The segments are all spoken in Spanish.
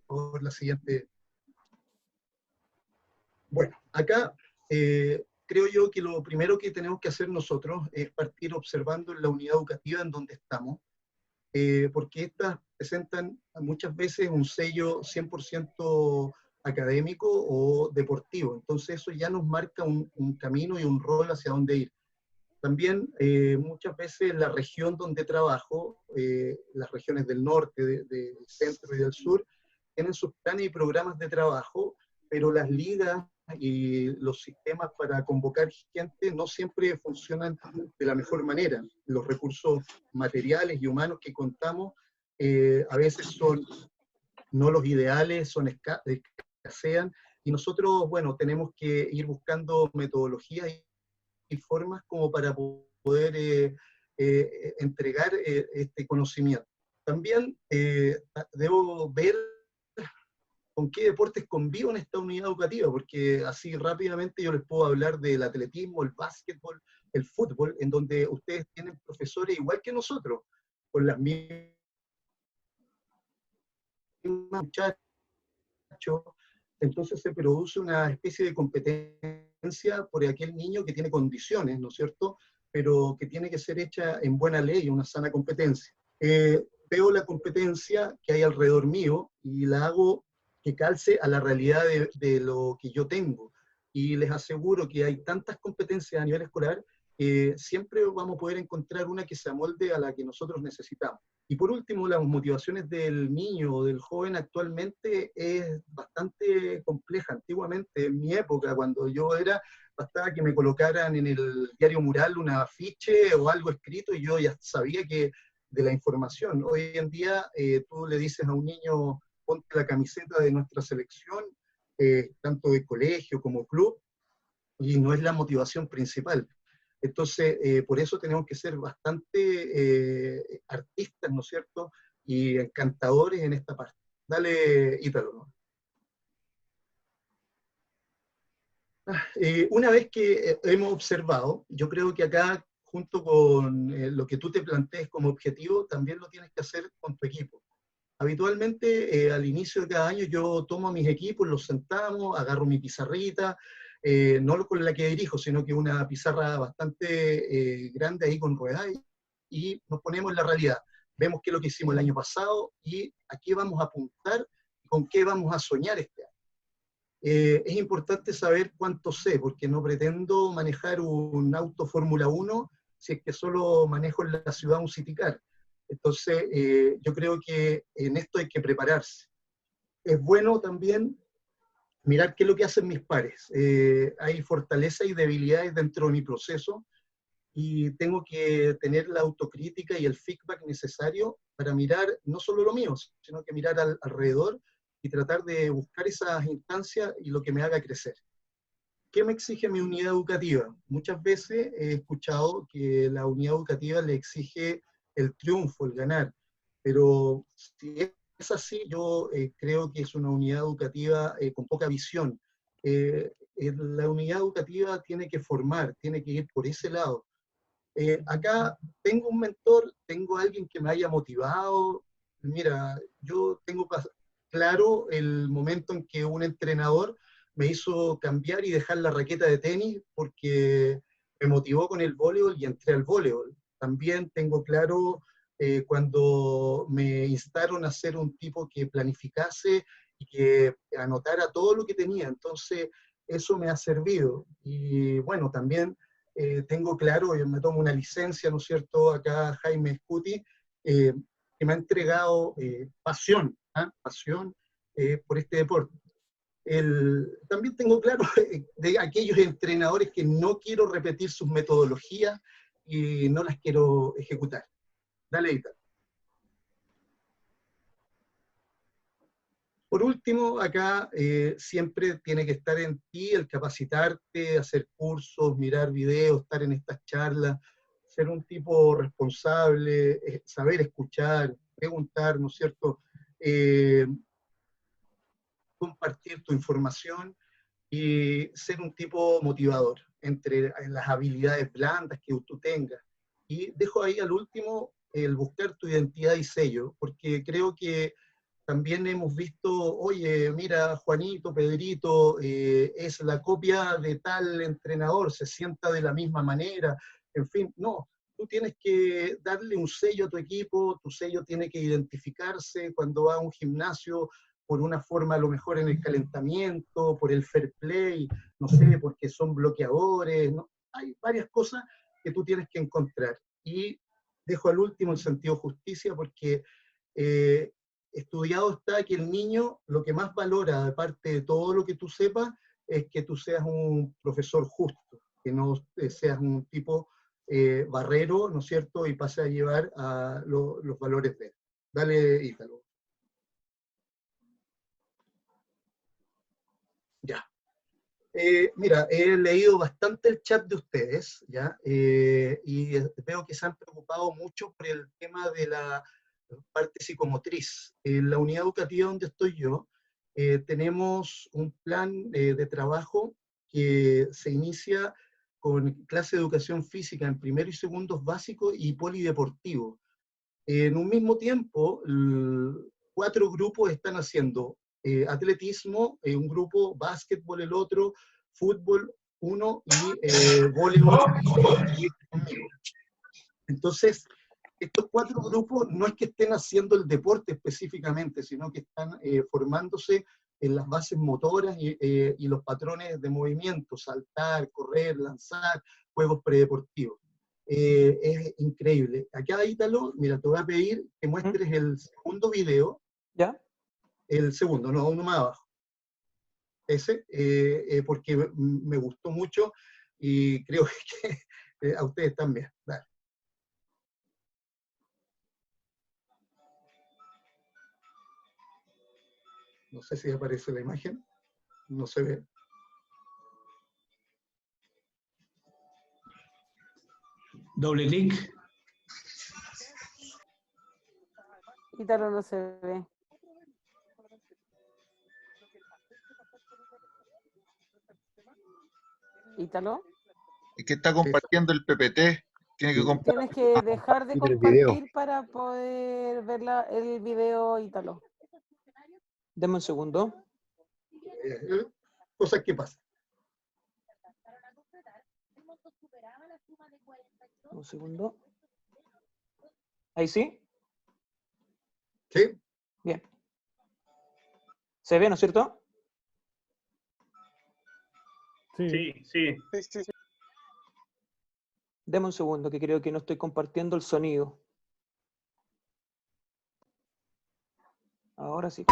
Por la siguiente. Bueno, acá creo yo que lo primero que tenemos que hacer nosotros es partir observando la unidad educativa en donde estamos, porque estas presentan muchas veces un sello 100% académico o deportivo. Entonces eso ya nos marca un camino y un rol hacia dónde ir. También muchas veces la región donde trabajo, las regiones del norte, del centro y del sur, tienen sus planes y programas de trabajo, pero las ligas y los sistemas para convocar gente no siempre funcionan de la mejor manera. Los recursos materiales y humanos que contamos a veces son no los ideales, escasean, y nosotros, bueno, tenemos que ir buscando metodologías y formas como para poder entregar este conocimiento. También debo ver con qué deportes convivo en esta unidad educativa, porque así rápidamente yo les puedo hablar del atletismo, el básquetbol, el fútbol, en donde ustedes tienen profesores igual que nosotros, con las mismas muchachos. Entonces se produce una especie de competencia por aquel niño que tiene condiciones, ¿no es cierto?, pero que tiene que ser hecha en buena ley, una sana competencia. Veo la competencia que hay alrededor mío y la hago que calce a la realidad de lo que yo tengo. Y les aseguro que hay tantas competencias a nivel escolar que siempre vamos a poder encontrar una que se amolde a la que nosotros necesitamos. Y por último, las motivaciones del niño o del joven actualmente es bastante compleja. Antiguamente, en mi época, cuando yo era, bastaba que me colocaran en el diario mural un afiche o algo escrito y yo ya sabía que de la información. Hoy en día tú le dices a un niño, ponte la camiseta de nuestra selección, tanto de colegio como club, y no es la motivación principal. Entonces, por eso tenemos que ser bastante artistas, ¿no es cierto?, y encantadores en esta parte. Dale, Ítalo, ¿no? Una vez que hemos observado, yo creo que acá, junto con lo que tú te plantees como objetivo, también lo tienes que hacer con tu equipo. Habitualmente, al inicio de cada año, yo tomo a mis equipos, los sentamos, agarro mi pizarrita, no con la que dirijo, sino que una pizarra bastante grande ahí con ruedas, y nos ponemos en la realidad. Vemos qué es lo que hicimos el año pasado y a qué vamos a apuntar, con qué vamos a soñar este año. Es importante saber cuánto sé, porque no pretendo manejar un auto Fórmula 1 si es que solo manejo en la ciudad un City Car. Entonces, yo creo que en esto hay que prepararse. Es bueno también mirar qué es lo que hacen mis pares. Hay fortalezas y debilidades dentro de mi proceso y tengo que tener la autocrítica y el feedback necesario para mirar no solo lo mío, sino que mirar alrededor y tratar de buscar esas instancias y lo que me haga crecer. ¿Qué me exige mi unidad educativa? Muchas veces he escuchado que la unidad educativa le exige el triunfo, el ganar, pero si es así, yo creo que es una unidad educativa con poca visión. La unidad educativa tiene que formar, tiene que ir por ese lado. Acá tengo un mentor, tengo alguien que me haya motivado. Mira, yo tengo claro el momento en que un entrenador me hizo cambiar y dejar la raqueta de tenis porque me motivó con el voleibol y entré al voleibol. También tengo claro cuando me instaron a ser un tipo que planificase y que anotara todo lo que tenía. Entonces, eso me ha servido. Y bueno, también tengo claro, yo me tomo una licencia, ¿no es cierto?, acá Jaime Scuti, que me ha entregado pasión, pasión por este deporte. También tengo claro de aquellos entrenadores que no quiero repetir sus metodologías y no las quiero ejecutar. Dale, Ita. Por último, acá siempre tiene que estar en ti el capacitarte, hacer cursos, mirar videos, estar en estas charlas, ser un tipo responsable, saber escuchar, preguntar, ¿no es cierto? Compartir tu información y ser un tipo motivador entre las habilidades blandas que tú tengas. Y dejo ahí al último el buscar tu identidad y sello, porque creo que también hemos visto, oye, mira, Juanito, Pedrito, es la copia de tal entrenador, se sienta de la misma manera, en fin, no. Tú tienes que darle un sello a tu equipo, tu sello tiene que identificarse cuando va a un gimnasio por una forma a lo mejor en el calentamiento, por el fair play, no sé, porque son bloqueadores, ¿no? Hay varias cosas que tú tienes que encontrar. Y dejo al último el sentido justicia porque eh, estudiado está que el niño lo que más valora, aparte de todo lo que tú sepas, es que tú seas un profesor justo, que no seas un tipo barrero, ¿no es cierto? Y pase a llevar a los valores de él. Dale, Ítalo. Ya. Mira, he leído bastante el chat de ustedes, ¿ya? Y veo que se han preocupado mucho por el tema de la parte psicomotriz. En la unidad educativa donde estoy yo, tenemos un plan de trabajo que se inicia con clase de educación física en primero y segundos básicos y polideportivo. En un mismo tiempo, 4 grupos están haciendo atletismo, un grupo, básquetbol el otro, fútbol uno y voleibol conmigo. Entonces, estos 4 grupos no es que estén haciendo el deporte específicamente, sino que están formándose en las bases motoras y los patrones de movimiento, saltar, correr, lanzar, juegos predeportivos. Es increíble. Acá, Ítalo, mira, te voy a pedir que muestres el segundo video. ¿Ya? El segundo, no, uno más abajo. Ese, porque me gustó mucho y creo que a ustedes también. Dale. No sé si aparece la imagen. No se ve. Doble clic. Ítalo no se ve. Ítalo. Es que está compartiendo el PPT. Tiene que Tienes que dejar de compartir para poder ver el video, Ítalo. Deme un segundo. Cosas que pasan. Un segundo. ¿Ahí sí? ¿Sí? Bien. ¿Se ve, no es cierto? Sí, sí. Deme un segundo, que creo que no estoy compartiendo el sonido. Ahora sí.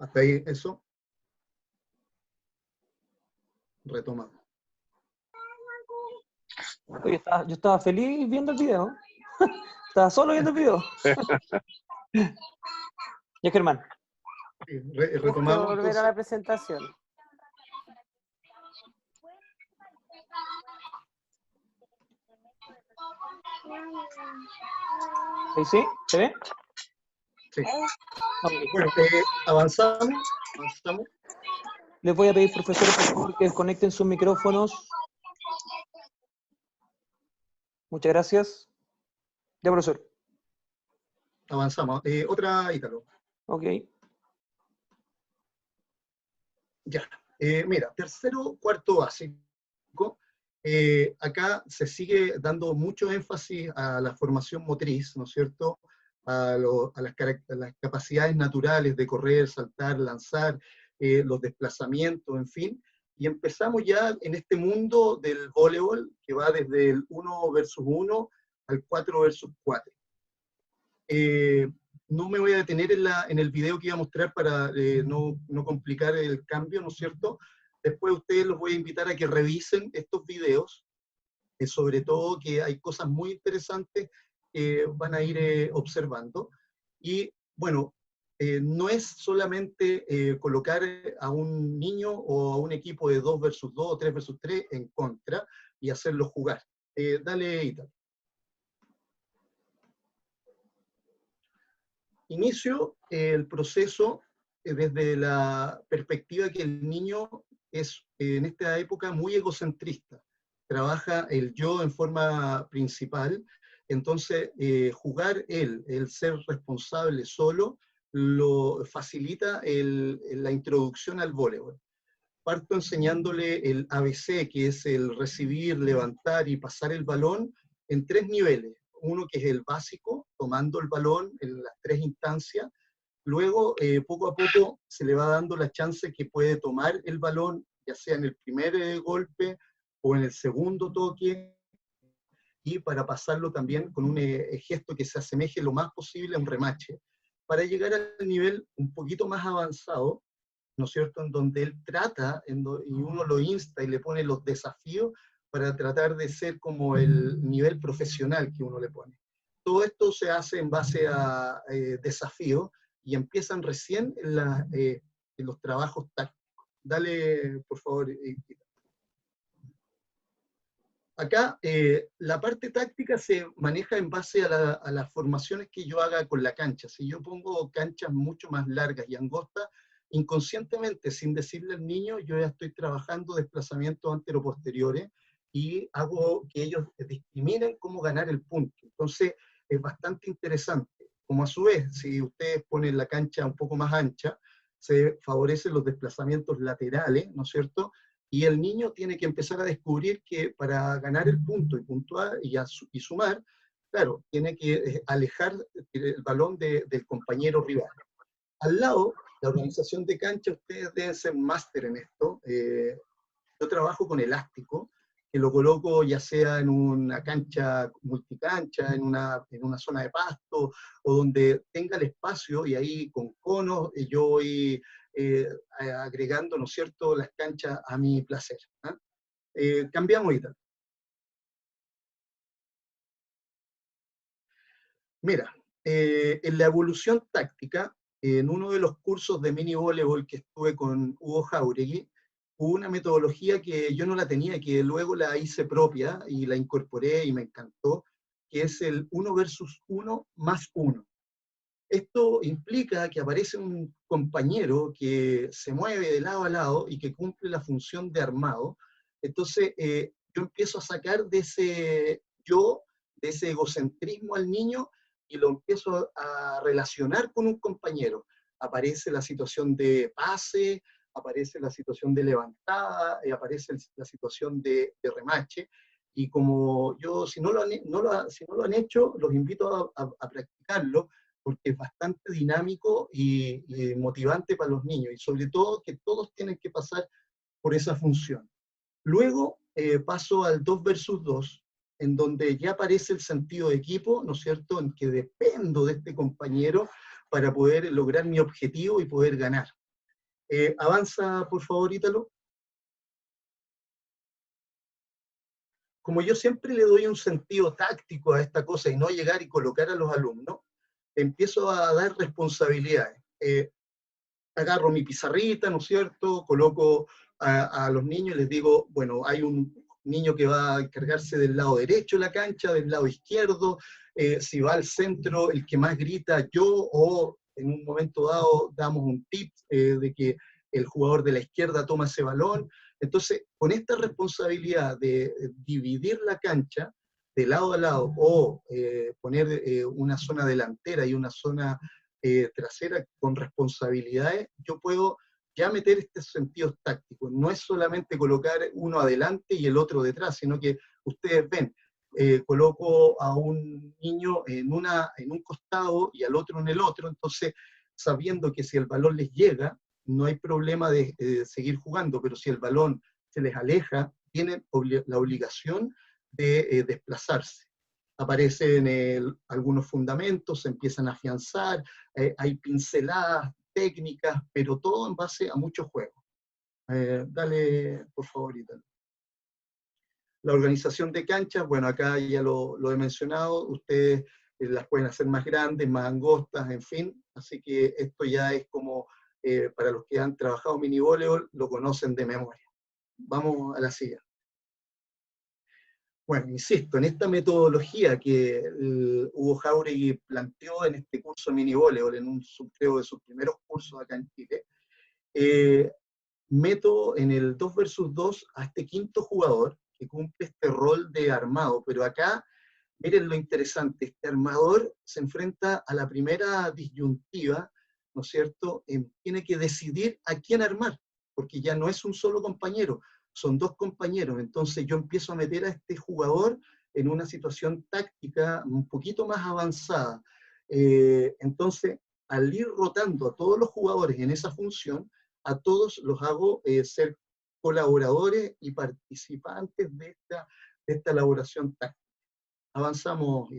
Hasta ahí eso. Retomamos. Oye, yo estaba feliz viendo el video. Estaba solo viendo el video. Ya, Germán. Sí, retomamos. Volver entonces. a la presentación. ¿Ahí sí? ¿Se ve? Sí. Okay. Bueno, avanzamos. Les voy a pedir, profesores, por favor, que desconecten sus micrófonos. Muchas gracias. Ya, profesor. Avanzamos. Otra, Ítalo. Ok. Ya. Mira, tercero, cuarto básico. Acá se sigue dando mucho énfasis a la formación motriz, ¿no es cierto? a las capacidades naturales de correr, saltar, lanzar, los desplazamientos, en fin, y empezamos ya en este mundo del voleibol, que va desde el 1 versus 1 al 4 versus 4. No me voy a detener en el video que iba a mostrar para no complicar el cambio, ¿no es cierto? Después ustedes los voy a invitar a que revisen estos videos, sobre todo que hay cosas muy interesantes que van a ir observando. Y bueno, no es solamente colocar a un niño o a un equipo de 2 versus 2 o 3 versus 3 en contra y hacerlo jugar. Dale, Ítalo. Inicio el proceso desde la perspectiva que el niño es en esta época muy egocentrista. Trabaja el yo en forma principal, entonces jugar el ser responsable solo, lo facilita la introducción al voleibol. Parto enseñándole el ABC, que es el recibir, levantar y pasar el balón en 3 niveles. Uno que es el básico, tomando el balón en las 3 instancias. Luego, poco a poco, se le va dando la chance que puede tomar el balón, ya sea en el primer golpe o en el segundo toque, y para pasarlo también con un gesto que se asemeje lo más posible a un remache, para llegar al nivel un poquito más avanzado, ¿no es cierto?, en donde él trata, y uno lo insta y le pone los desafíos para tratar de ser como el nivel profesional que uno le pone. Todo esto se hace en base a desafíos y empiezan recién en los trabajos tácticos. Dale, por favor. Acá la parte táctica se maneja en base a las formaciones que yo haga con la cancha. Si yo pongo canchas mucho más largas y angostas, inconscientemente, sin decirle al niño, yo ya estoy trabajando desplazamientos anteroposteriores y hago que ellos discriminen cómo ganar el punto. Entonces, es bastante interesante. Como a su vez, si ustedes ponen la cancha un poco más ancha, se favorecen los desplazamientos laterales, ¿no es cierto?, y el niño tiene que empezar a descubrir que para ganar el punto y puntuar y sumar, claro, tiene que alejar el balón del compañero rival. Al lado, la organización de cancha, ustedes deben ser máster en esto. Yo trabajo con elástico, que lo coloco ya sea en una cancha multicancha, en una zona de pasto, o donde tenga el espacio, y ahí con conos yo voy agregando, ¿no es cierto?, las canchas a mi placer. Cambiamos ahorita. Mira, en la evolución táctica, en uno de los cursos de mini voleibol que estuve con Hugo Jauregui, hubo una metodología que yo no la tenía, que luego la hice propia y la incorporé y me encantó, que es el 1 versus 1 más 1. Esto implica que aparece un compañero que se mueve de lado a lado y que cumple la función de armado. Entonces, yo empiezo a sacar de ese egocentrismo al niño y lo empiezo a relacionar con un compañero. Aparece la situación de pase, aparece la situación de levantada, aparece la situación de remache. Y como yo, si no lo han hecho, los invito a practicarlo, porque es bastante dinámico y motivante para los niños, y sobre todo que todos tienen que pasar por esa función. Luego paso al 2 versus 2, en donde ya aparece el sentido de equipo, ¿no es cierto?, en que dependo de este compañero para poder lograr mi objetivo y poder ganar. Avanza, por favor, Ítalo. Como yo siempre le doy un sentido táctico a esta cosa y no llegar y colocar a los alumnos, empiezo a dar responsabilidades. Agarro mi pizarrita, ¿no es cierto?, coloco a los niños y les digo, bueno, hay un niño que va a encargarse del lado derecho de la cancha, del lado izquierdo, si va al centro, el que más grita yo, o en un momento dado damos un tip de que el jugador de la izquierda toma ese balón. Entonces, con esta responsabilidad de dividir la cancha de lado a lado, o poner una zona delantera y una zona trasera con responsabilidades, yo puedo ya meter estos sentidos tácticos. No es solamente colocar uno adelante y el otro detrás, sino que ustedes ven, coloco a un niño en un costado y al otro en el otro, entonces sabiendo que si el balón les llega, no hay problema de seguir jugando, pero si el balón se les aleja, tienen la obligación de desplazarse. Aparecen algunos fundamentos, se empiezan a afianzar, hay pinceladas técnicas, pero todo en base a mucho juego. Dale, por favor, Ítalo. La organización de canchas, bueno, acá ya lo he mencionado, ustedes las pueden hacer más grandes, más angostas, en fin, así que esto ya es como, para los que han trabajado mini voleibol, lo conocen de memoria. Vamos a la siguiente. Bueno, insisto, en esta metodología que Hugo Jáuregui planteó en este curso de mini voleibol, creo de sus primeros cursos acá en Chile, meto en el 2 versus 2 a este quinto jugador que cumple este rol de armado, pero acá, miren lo interesante, este armador se enfrenta a la primera disyuntiva, ¿no es cierto? Tiene que decidir a quién armar, porque ya no es un solo compañero, son dos compañeros, entonces yo empiezo a meter a este jugador en una situación táctica un poquito más avanzada. Entonces, al ir rotando a todos los jugadores en esa función, a todos los hago ser colaboradores y participantes de esta elaboración táctica. Avanzamos.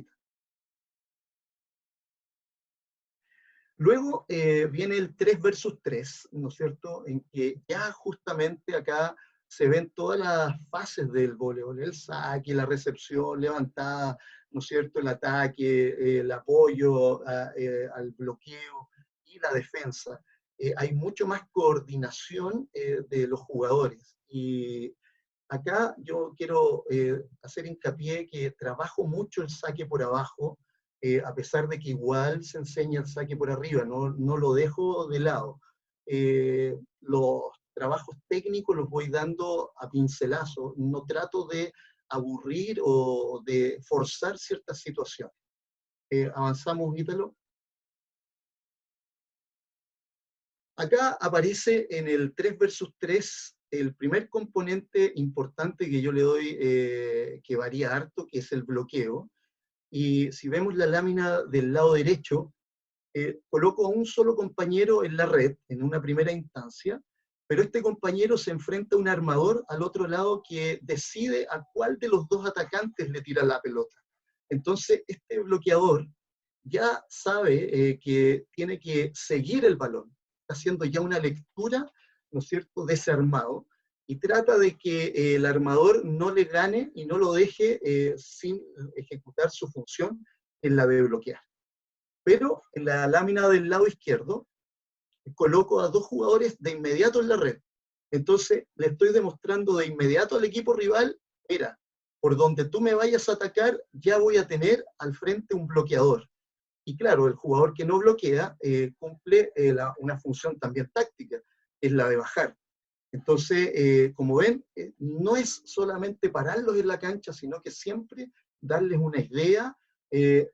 Luego viene el 3 versus 3, ¿no es cierto? En que ya justamente acá se ven todas las fases del voleibol, el saque, la recepción, levantada, ¿no es cierto? El ataque, el apoyo al bloqueo y la defensa. Hay mucho más coordinación de los jugadores. Y acá yo quiero hacer hincapié que trabajo mucho el saque por abajo, a pesar de que igual se enseña el saque por arriba, no lo dejo de lado. Los trabajos técnicos los voy dando a pincelazo, no trato de aburrir o de forzar ciertas situaciones. Avanzamos, Ítalo. Acá aparece en el 3 versus 3 el primer componente importante que yo le doy, que varía harto, que es el bloqueo. Y si vemos la lámina del lado derecho, coloco a un solo compañero en la red, en una primera instancia, pero este compañero se enfrenta a un armador al otro lado que decide a cuál de los dos atacantes le tira la pelota. Entonces, este bloqueador ya sabe que tiene que seguir el balón, está haciendo ya una lectura, ¿no es cierto?, de ese armado, y trata de que el armador no le gane y no lo deje sin ejecutar su función en la de bloquear. Pero en la lámina del lado izquierdo coloco a dos jugadores de inmediato en la red. Entonces le estoy demostrando de inmediato al equipo rival, mira, por donde tú me vayas a atacar, ya voy a tener al frente un bloqueador. Y claro, el jugador que no bloquea cumple una función también táctica, que es la de bajar. Entonces, como ven, no es solamente pararlos en la cancha, sino que siempre darles una idea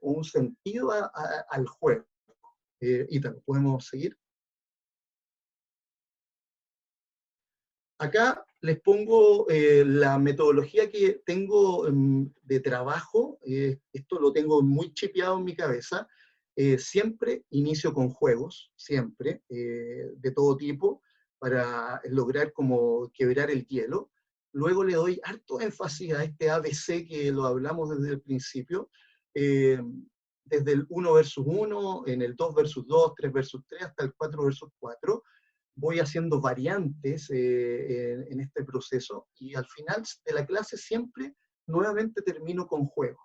o un sentido al juego. Ítalo, ¿podemos seguir? Acá les pongo la metodología que tengo de trabajo. Esto lo tengo muy chipeado en mi cabeza. Siempre inicio con juegos, siempre, de todo tipo, para lograr como quebrar el hielo. Luego le doy harto énfasis a este ABC que lo hablamos desde el principio, desde el 1 versus 1, en el 2 versus 2, 3 versus 3, hasta el 4 versus 4. Voy haciendo variantes en este proceso y al final de la clase siempre nuevamente termino con juego.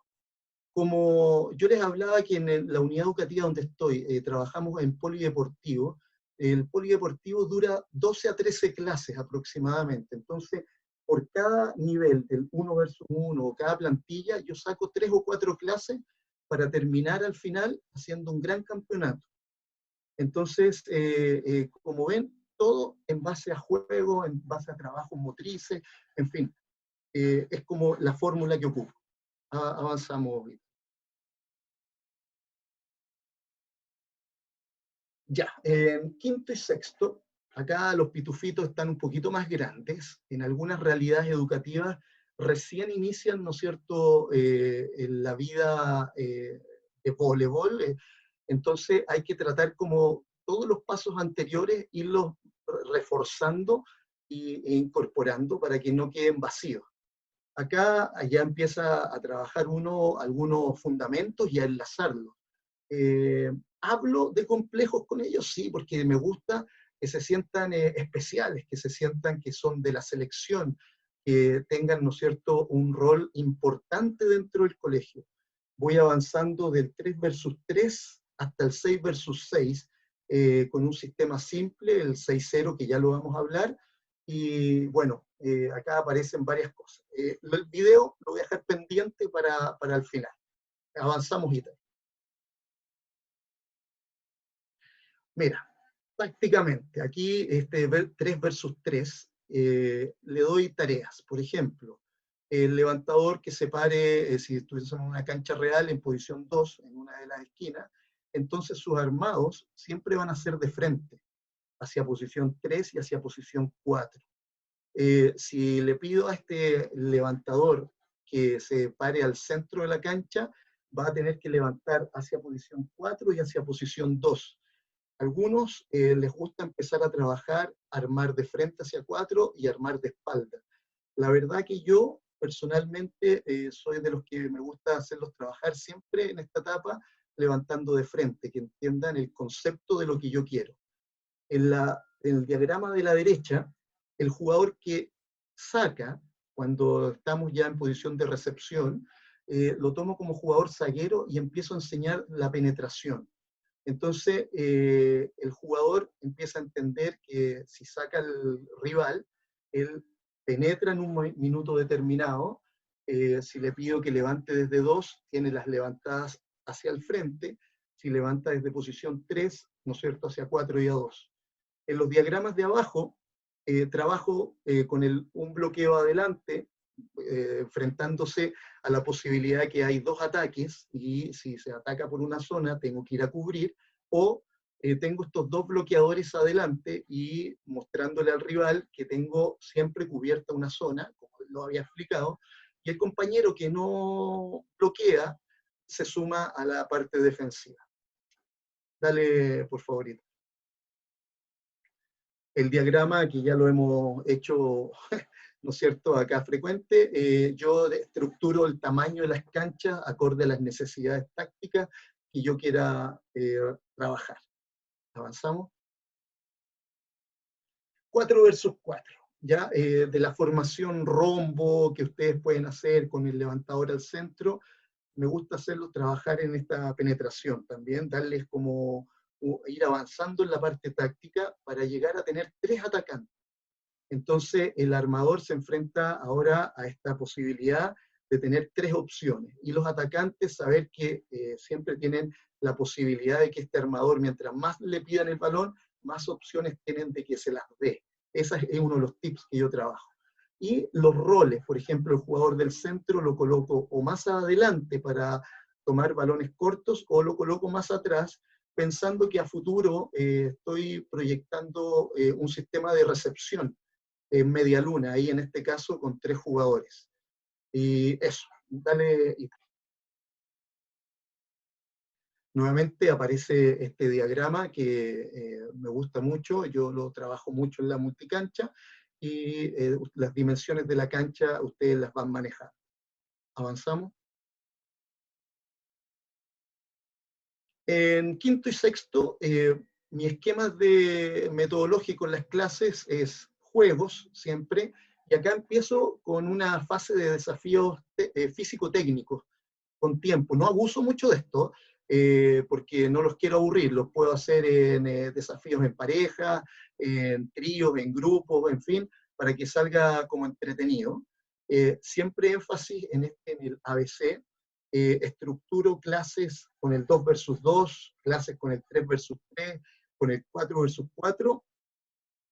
Como yo les hablaba que en la unidad educativa donde estoy trabajamos en polideportivo, el polideportivo dura 12 a 13 clases aproximadamente, entonces por cada nivel del 1 versus 1 o cada plantilla yo saco 3 o 4 clases para terminar al final haciendo un gran campeonato. Entonces, como ven, todo en base a juego, en base a trabajos motrices, en fin, es como la fórmula que ocupo. Avanzamos. Ya, en quinto y sexto, acá los pitufitos están un poquito más grandes. En algunas realidades educativas recién inician, ¿no es cierto?, en la vida de voleibol, entonces hay que tratar como todos los pasos anteriores, irlos reforzando e incorporando para que no queden vacíos. Acá ya empieza a trabajar uno algunos fundamentos y a enlazarlos. ¿Hablo de complejos con ellos? Sí, porque me gusta que se sientan especiales, que se sientan que son de la selección, que tengan, ¿no es cierto?, un rol importante dentro del colegio. Voy avanzando del 3 versus 3 hasta el 6 versus 6, con un sistema simple, el 6-0, que ya lo vamos a hablar, y bueno, acá aparecen varias cosas. El video lo voy a dejar pendiente para el final. Avanzamos y tal. Mira, prácticamente, aquí 3 versus 3, le doy tareas. Por ejemplo, el levantador que se pare, si estuviésemos en una cancha real, en posición 2, en una de las esquinas, entonces sus armados siempre van a ser de frente, hacia posición 3 y hacia posición 4. Si le pido a este levantador que se pare al centro de la cancha, va a tener que levantar hacia posición 4 y hacia posición 2. Algunos les gusta empezar a trabajar, armar de frente hacia 4 y armar de espalda. La verdad que yo personalmente soy de los que me gusta hacerlos trabajar siempre en esta etapa levantando de frente, que entiendan el concepto de lo que yo quiero. En el diagrama de la derecha, el jugador que saca, cuando estamos ya en posición de recepción, lo tomo como jugador zaguero y empiezo a enseñar la penetración. Entonces, el jugador empieza a entender que si saca al rival, él penetra en un minuto determinado. Si le pido que levante desde 2, tiene las levantadas hacia el frente. Si levanta desde posición 3, ¿no es cierto?, hacia 4 y a 2. En los diagramas de abajo, trabajo con un bloqueo adelante, enfrentándose a la posibilidad de que hay 2 ataques, y si se ataca por una zona, tengo que ir a cubrir, o tengo estos 2 bloqueadores adelante y mostrándole al rival que tengo siempre cubierta una zona, como lo había explicado, y el compañero que no bloquea se suma a la parte defensiva. Dale, por favor. El diagrama, que ya lo hemos hecho, ¿no es cierto?, acá frecuente, yo estructuro el tamaño de las canchas acorde a las necesidades tácticas que yo quiera trabajar. Avanzamos. 4 versus 4, ¿ya? De la formación rombo que ustedes pueden hacer con el levantador al centro, me gusta hacerlos trabajar en esta penetración también, darles como ir avanzando en la parte táctica para llegar a tener 3 atacantes. Entonces, el armador se enfrenta ahora a esta posibilidad de tener 3 opciones. Y los atacantes, saber que siempre tienen la posibilidad de que este armador, mientras más le pidan el balón, más opciones tienen de que se las dé. Ese es uno de los tips que yo trabajo. Y los roles, por ejemplo, el jugador del centro lo coloco o más adelante para tomar balones cortos, o lo coloco más atrás, pensando que a futuro estoy proyectando un sistema de recepción en media luna, ahí en este caso con 3 jugadores. Y eso, dale. Nuevamente aparece este diagrama que me gusta mucho, yo lo trabajo mucho en la multicancha, y las dimensiones de la cancha ustedes las van manejando. Avanzamos. En quinto y sexto, mi esquema metodológico en las clases es juegos, siempre, y acá empiezo con una fase de desafíos físico-técnicos, con tiempo. No abuso mucho de esto, porque no los quiero aburrir, los puedo hacer en desafíos en pareja, en tríos, en grupos, en fin, para que salga como entretenido. Siempre énfasis en el ABC, estructuro clases con el 2 versus 2, clases con el 3 versus 3, con el 4 versus 4,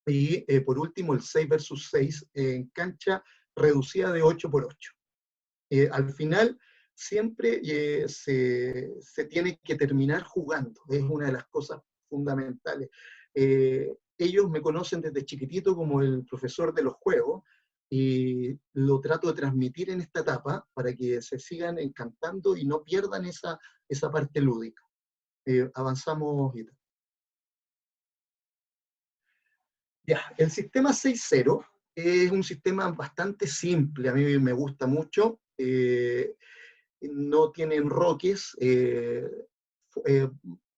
y por último el 6 versus 6 en cancha reducida de 8 por 8. Al final siempre se tiene que terminar jugando, es una de las cosas fundamentales. Ellos me conocen desde chiquitito como el profesor de los juegos, y lo trato de transmitir en esta etapa para que se sigan encantando y no pierdan esa parte lúdica. Avanzamos. Ya, el sistema 6.0 es un sistema bastante simple, a mí me gusta mucho, no tiene enroques,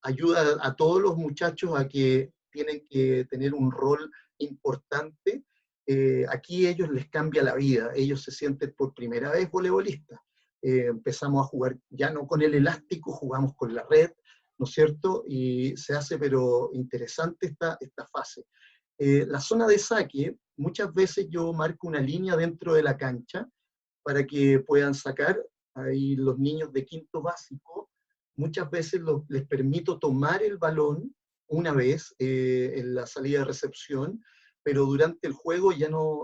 ayuda a todos los muchachos a que tienen que tener un rol importante. Aquí ellos les cambia la vida, ellos se sienten por primera vez voleibolistas. Empezamos a jugar ya no con el elástico, jugamos con la red, ¿no es cierto? Y se hace pero interesante esta fase. La zona de saque, muchas veces yo marco una línea dentro de la cancha para que puedan sacar. Ahí los niños de quinto básico, muchas veces les permito tomar el balón una vez en la salida de recepción, pero durante el juego ya no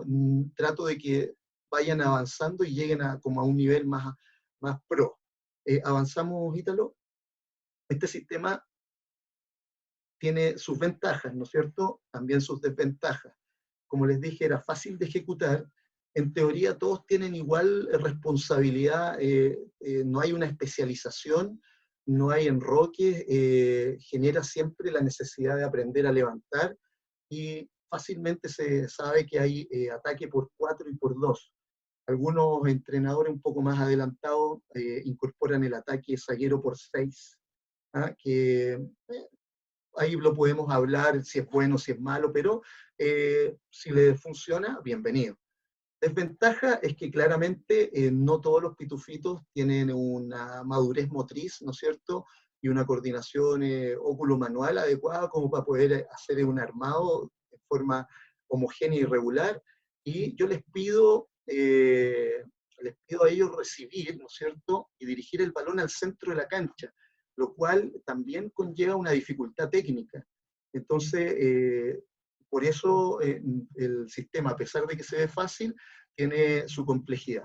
trato de que vayan avanzando y lleguen como a un nivel más pro. Avanzamos, Ítalo. Este sistema tiene sus ventajas, ¿no es cierto? También sus desventajas. Como les dije, era fácil de ejecutar. En teoría todos tienen igual responsabilidad, no hay una especialización, no hay enroque, genera siempre la necesidad de aprender a levantar y fácilmente se sabe que hay ataque por 4 y por 2. Algunos entrenadores un poco más adelantados incorporan el ataque zaguero por 6, ¿ah? Que ahí lo podemos hablar si es bueno, si es malo, pero si le funciona, bienvenido. Desventaja es que claramente no todos los pitufitos tienen una madurez motriz, ¿no es cierto? Y una coordinación óculo-manual adecuada como para poder hacer un armado de forma homogénea y regular. Y yo les pido a ellos recibir, ¿no es cierto? Y dirigir el balón al centro de la cancha, lo cual también conlleva una dificultad técnica. Entonces, por eso el sistema, a pesar de que se ve fácil, tiene su complejidad.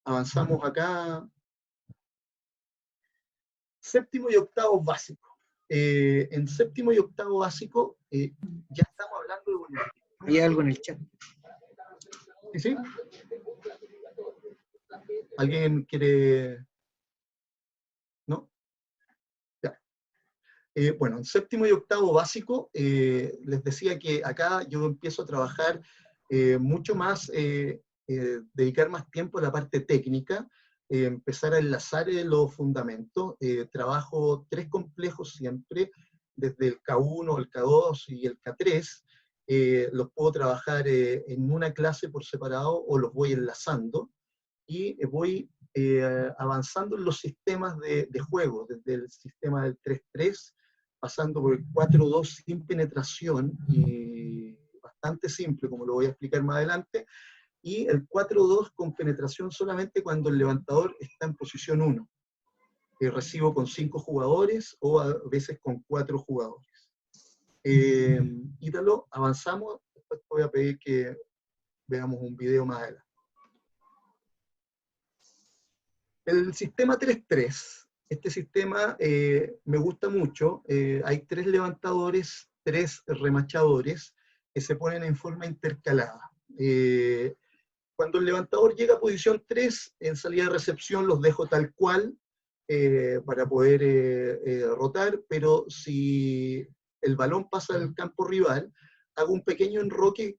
Avanzamos acá. Séptimo y octavo básico. En séptimo y octavo básico ya estamos hablando de... Hay algo en el chat. ¿Sí, sí? ¿Alguien quiere...? ¿No? Ya. Bueno, en séptimo y octavo básico, les decía que acá yo empiezo a trabajar mucho más, dedicar más tiempo a la parte técnica, empezar a enlazar los fundamentos. Trabajo 3 complejos siempre, desde el K1, el K2 y el K3. Los puedo trabajar en una clase por separado o los voy enlazando y voy avanzando en los sistemas de juego, desde el sistema del 3-3, pasando por el 4-2 sin penetración, y bastante simple, como lo voy a explicar más adelante, y el 4-2 con penetración solamente cuando el levantador está en posición 1. Recibo con 5 jugadores o a veces con 4 jugadores. Ítalo, avanzamos, después te voy a pedir que veamos un video más adelante. El sistema 3-3, este sistema me gusta mucho, hay 3 levantadores, 3 remachadores que se ponen en forma intercalada. Cuando el levantador llega a posición 3, en salida de recepción los dejo tal cual para poder rotar, pero si el balón pasa al campo rival, hago un pequeño enroque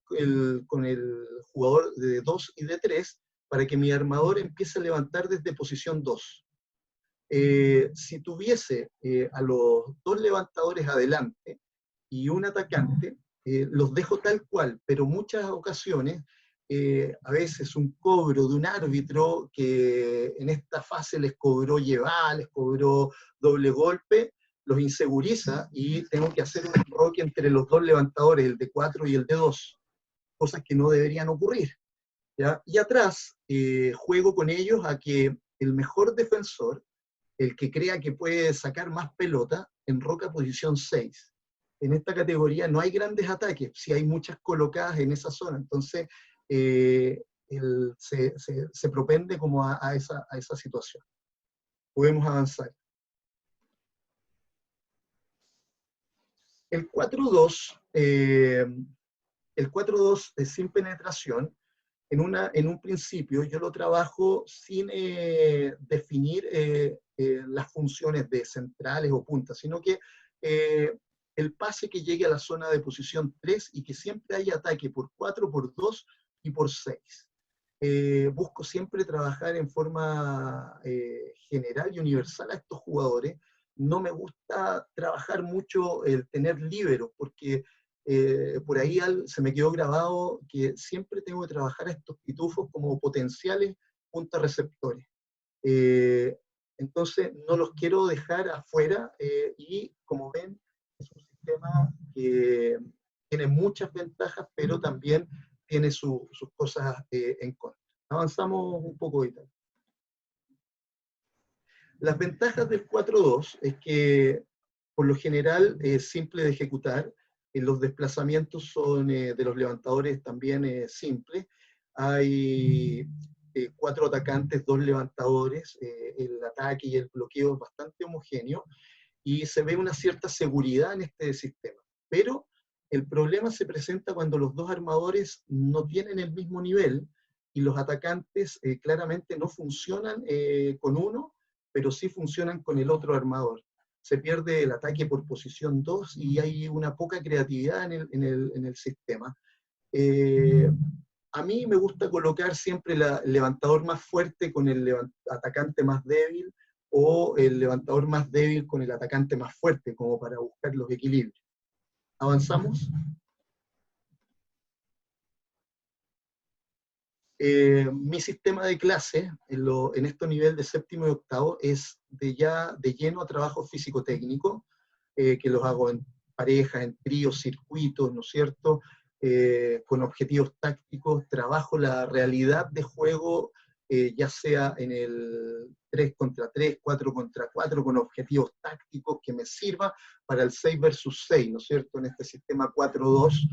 con el jugador de 2 y de 3, para que mi armador empiece a levantar desde posición 2. Si tuviese a los 2 levantadores adelante y un atacante, los dejo tal cual, pero muchas ocasiones, a veces un cobro de un árbitro que en esta fase les cobró llevar, les cobró doble golpe, los inseguriza y tengo que hacer un enroque entre los 2 levantadores, el de 4 y el de 2, cosas que no deberían ocurrir. ¿Ya? Y atrás juego con ellos a que el mejor defensor, el que crea que puede sacar más pelota, enroca posición 6. En esta categoría no hay grandes ataques, sí hay muchas colocadas en esa zona, entonces se propende como a esa situación. Podemos avanzar. El 4-2 sin penetración, en un principio yo lo trabajo sin definir las funciones de centrales o puntas, sino que el pase que llegue a la zona de posición 3 y que siempre haya ataque por 4, por 2 y por 6. Busco siempre trabajar en forma general y universal a estos jugadores. No me gusta trabajar mucho el tener líberos, porque por ahí se me quedó grabado que siempre tengo que trabajar a estos pitufos como potenciales punta receptores. Entonces no los quiero dejar afuera y como ven es un sistema que tiene muchas ventajas, pero también tiene sus cosas en contra. Avanzamos un poco ahorita. Las ventajas del 4-2 es que por lo general es simple de ejecutar, los desplazamientos son de los levantadores también simples, hay 4 atacantes, 2 levantadores, el ataque y el bloqueo es bastante homogéneo, y se ve una cierta seguridad en este sistema. Pero el problema se presenta cuando los 2 armadores no tienen el mismo nivel, y los atacantes claramente no funcionan con uno, pero sí funcionan con el otro armador. Se pierde el ataque por posición 2 y hay una poca creatividad en el sistema. A mí me gusta colocar siempre el levantador más fuerte con el atacante más débil, o el levantador más débil con el atacante más fuerte, como para buscar los equilibrios. ¿Avanzamos? Mi sistema de clase en estos niveles de séptimo y octavo es de lleno a trabajo físico-técnico, que los hago en pareja, en tríos, circuitos, ¿no es cierto? Con objetivos tácticos, trabajo la realidad de juego, ya sea en el 3 contra 3, 4 contra 4, con objetivos tácticos que me sirva para el 6 versus 6, ¿no es cierto? En este sistema 4-2,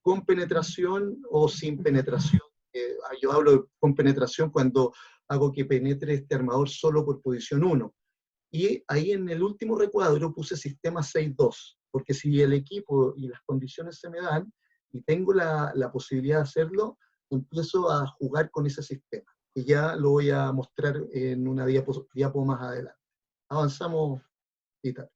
con penetración o sin penetración. Yo hablo con penetración cuando hago que penetre este armador solo por posición 1. Y ahí en el último recuadro puse sistema 6-2, porque si el equipo y las condiciones se me dan, y tengo la posibilidad de hacerlo, empiezo a jugar con ese sistema, que ya lo voy a mostrar en una diapo más adelante. Avanzamos y tal.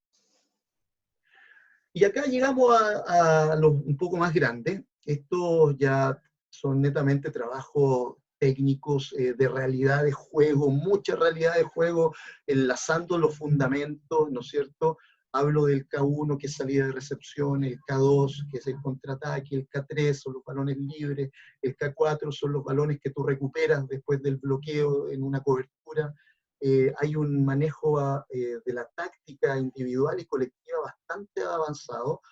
Y acá llegamos a los un poco más grandes. Estos ya son netamente trabajos técnicos de realidad de juego, mucha realidad de juego, enlazando los fundamentos, ¿no es cierto? Hablo del K1, que es salida de recepción, el K2, que es el contraataque, el K3 son los balones libres, el K4 son los balones que tú recuperas después del bloqueo en una cobertura. Hay un manejo de la táctica individual y colectiva bastante avanzado.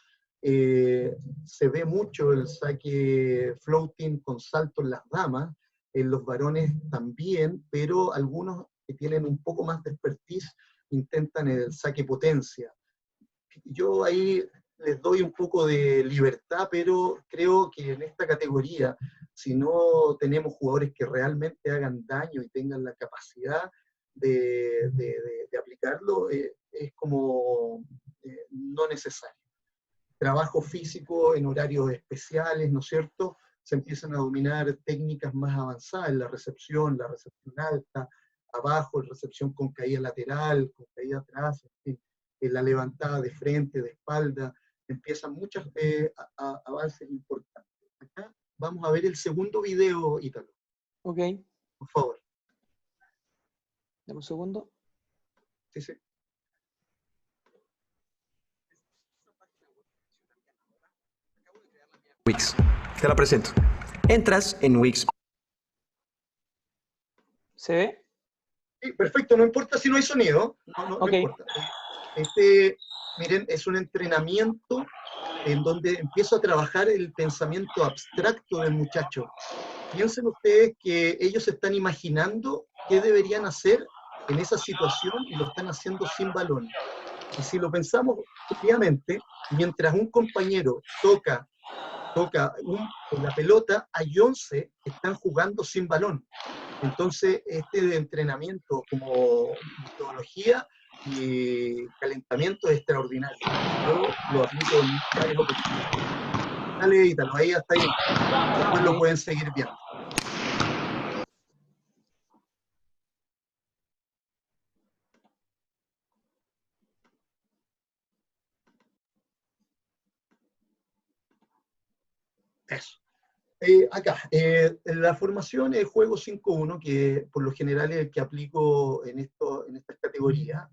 Se ve mucho el saque floating con salto en las damas, en los varones también, pero algunos que tienen un poco más de expertise intentan el saque potencia. Yo ahí les doy un poco de libertad, pero creo que en esta categoría, si no tenemos jugadores que realmente hagan daño y tengan la capacidad de aplicarlo, es como no necesario. Trabajo físico en horarios especiales, ¿no es cierto? Se empiezan a dominar técnicas más avanzadas, la recepción alta, abajo, la recepción con caída lateral, con caída atrás, en fin, la levantada de frente, de espalda, empiezan muchos avances importantes. Acá vamos a ver el segundo video, Ítalo. Ok. Por favor. Dame un segundo. Sí, sí. Wix. Te la presento. Entras en Wix. ¿Se ve? Sí, perfecto, no importa si no hay sonido. No Okay. importa. Miren, es un entrenamiento en donde empiezo a trabajar el pensamiento abstracto del muchacho. Piensen ustedes que ellos están imaginando qué deberían hacer en esa situación y lo están haciendo sin balón. Y si lo pensamos fríamente, mientras un compañero toca la pelota, hay 11 que están jugando sin balón. Entonces, este de entrenamiento como metodología y calentamiento es extraordinario. Yo lo aplico en varias oportunidades. Dale, Ítalo, ahí hasta ahí. Después lo pueden seguir viendo. Eso. Acá, en la formación el juego 5-1, que por lo general es el que aplico en estas categorías,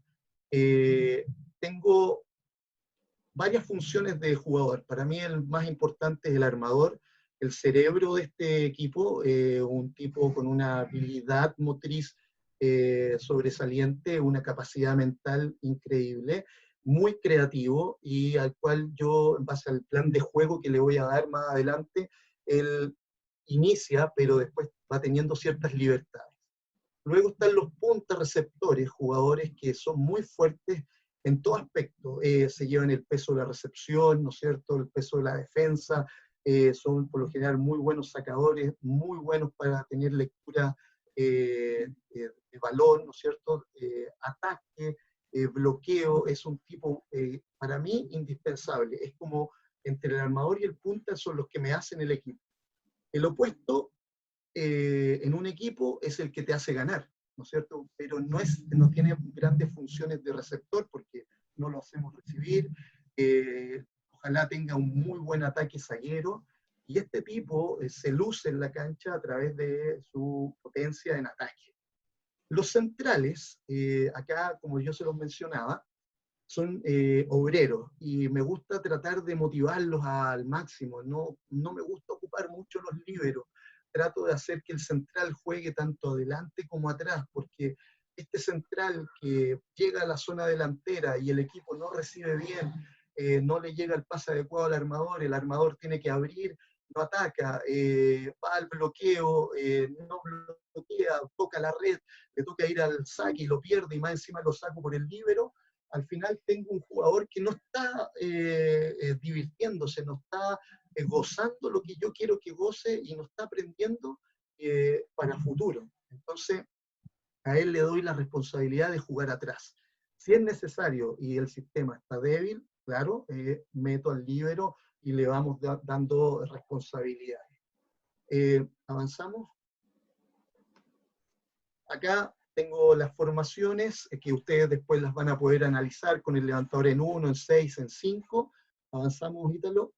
tengo varias funciones de jugador. Para mí el más importante es el armador, el cerebro de este equipo, un tipo con una habilidad motriz sobresaliente, una capacidad mental increíble, muy creativo y al cual yo, en base al plan de juego que le voy a dar más adelante, él inicia, pero después va teniendo ciertas libertades. Luego están los punta receptores, jugadores que son muy fuertes en todo aspecto. Se llevan el peso de la recepción, ¿no es cierto?, el peso de la defensa, son por lo general muy buenos sacadores, muy buenos para tener lectura de balón, ¿no es cierto?, ataque, bloqueo, es un tipo, para mí, indispensable. Es como entre el armador y el punta son los que me hacen el equipo. El opuesto en un equipo es el que te hace ganar, ¿no es cierto? Pero no tiene grandes funciones de receptor porque no lo hacemos recibir, ojalá tenga un muy buen ataque zaguero, y este tipo se luce en la cancha a través de su potencia en ataque. Los centrales, acá como yo se los mencionaba, son obreros, y me gusta tratar de motivarlos al máximo, no me gusta ocupar mucho los líberos, trato de hacer que el central juegue tanto adelante como atrás, porque este central que llega a la zona delantera y el equipo no recibe bien, no le llega el pase adecuado al armador, el armador tiene que abrir, no ataca, va al bloqueo, no bloquea, toca la red, le toca ir al saque y lo pierde, y más encima lo saco por el líbero. Al final tengo un jugador que no está divirtiéndose, no está gozando lo que yo quiero que goce y no está aprendiendo para futuro. Entonces, a él le doy la responsabilidad de jugar atrás. Si es necesario y el sistema está débil, claro, meto al líbero y le vamos dando responsabilidades. ¿Avanzamos? Acá tengo las formaciones que ustedes después las van a poder analizar con el levantador en 1, en 6, en 5. Avanzamos, Ítalo.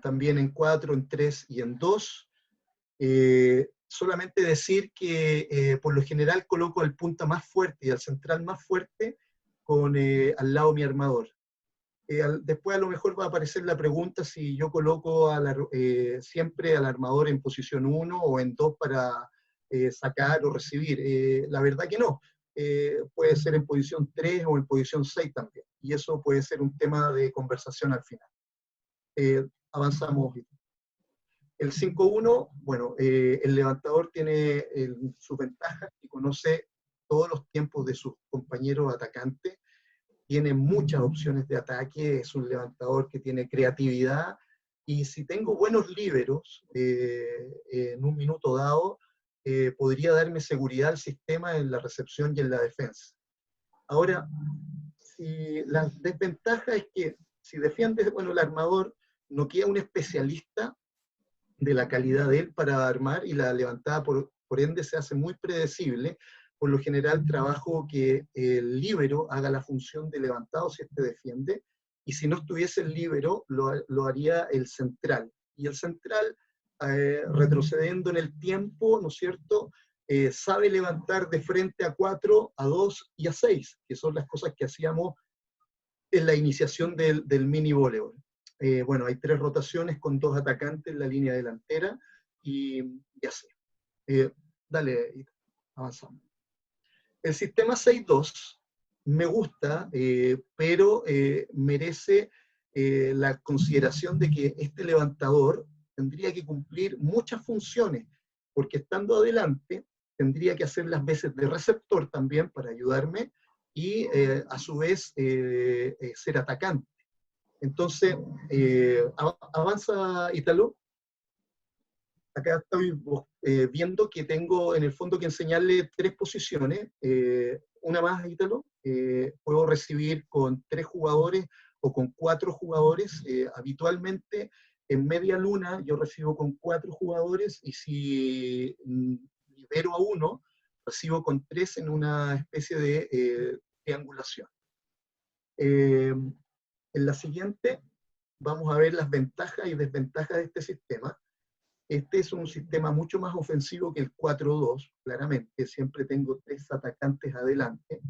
También en 4, en 3 y en 2. Solamente decir que por lo general coloco al punta más fuerte y al central más fuerte al lado de mi armador. Después a lo mejor va a aparecer la pregunta si yo coloco siempre al armador en posición 1 o en 2 para sacar o recibir. La verdad que no. Puede ser en posición 3 o en posición 6 también. Y eso puede ser un tema de conversación al final. Avanzamos. El 5-1, bueno, el levantador tiene sus ventajas y conoce todos los tiempos de sus compañeros atacantes. Tiene muchas opciones de ataque, es un levantador que tiene creatividad, y si tengo buenos líberos en un minuto dado, podría darme seguridad al sistema en la recepción y en la defensa. Ahora, la desventaja es que si defiende, bueno, el armador, no queda un especialista de la calidad de él para armar, y la levantada por ende se hace muy predecible. Por lo general trabajo que el líbero haga la función de levantado si este defiende, y si no estuviese el líbero, lo haría el central. Y el central, retrocediendo en el tiempo, ¿no es cierto?, sabe levantar de frente a 4, a 2 y a 6, que son las cosas que hacíamos en la iniciación del mini voleibol. Bueno, hay 3 rotaciones con 2 atacantes en la línea delantera, y así. Dale, avanzamos. El sistema 6-2 me gusta, pero merece la consideración de que este levantador tendría que cumplir muchas funciones, porque estando adelante tendría que hacer las veces de receptor también para ayudarme, y a su vez ser atacante. Entonces, avanza, Ítalo. Acá estoy viendo que tengo en el fondo que enseñarle 3 posiciones. Una más, Ítalo. Puedo recibir con 3 jugadores o con 4 jugadores. Habitualmente, en media luna, yo recibo con 4 jugadores, y si libero a uno, recibo con 3 en una especie de triangulación. En la siguiente vamos a ver las ventajas y desventajas de este sistema. Este es un sistema mucho más ofensivo que el 4-2, claramente. Siempre tengo 3 atacantes adelante.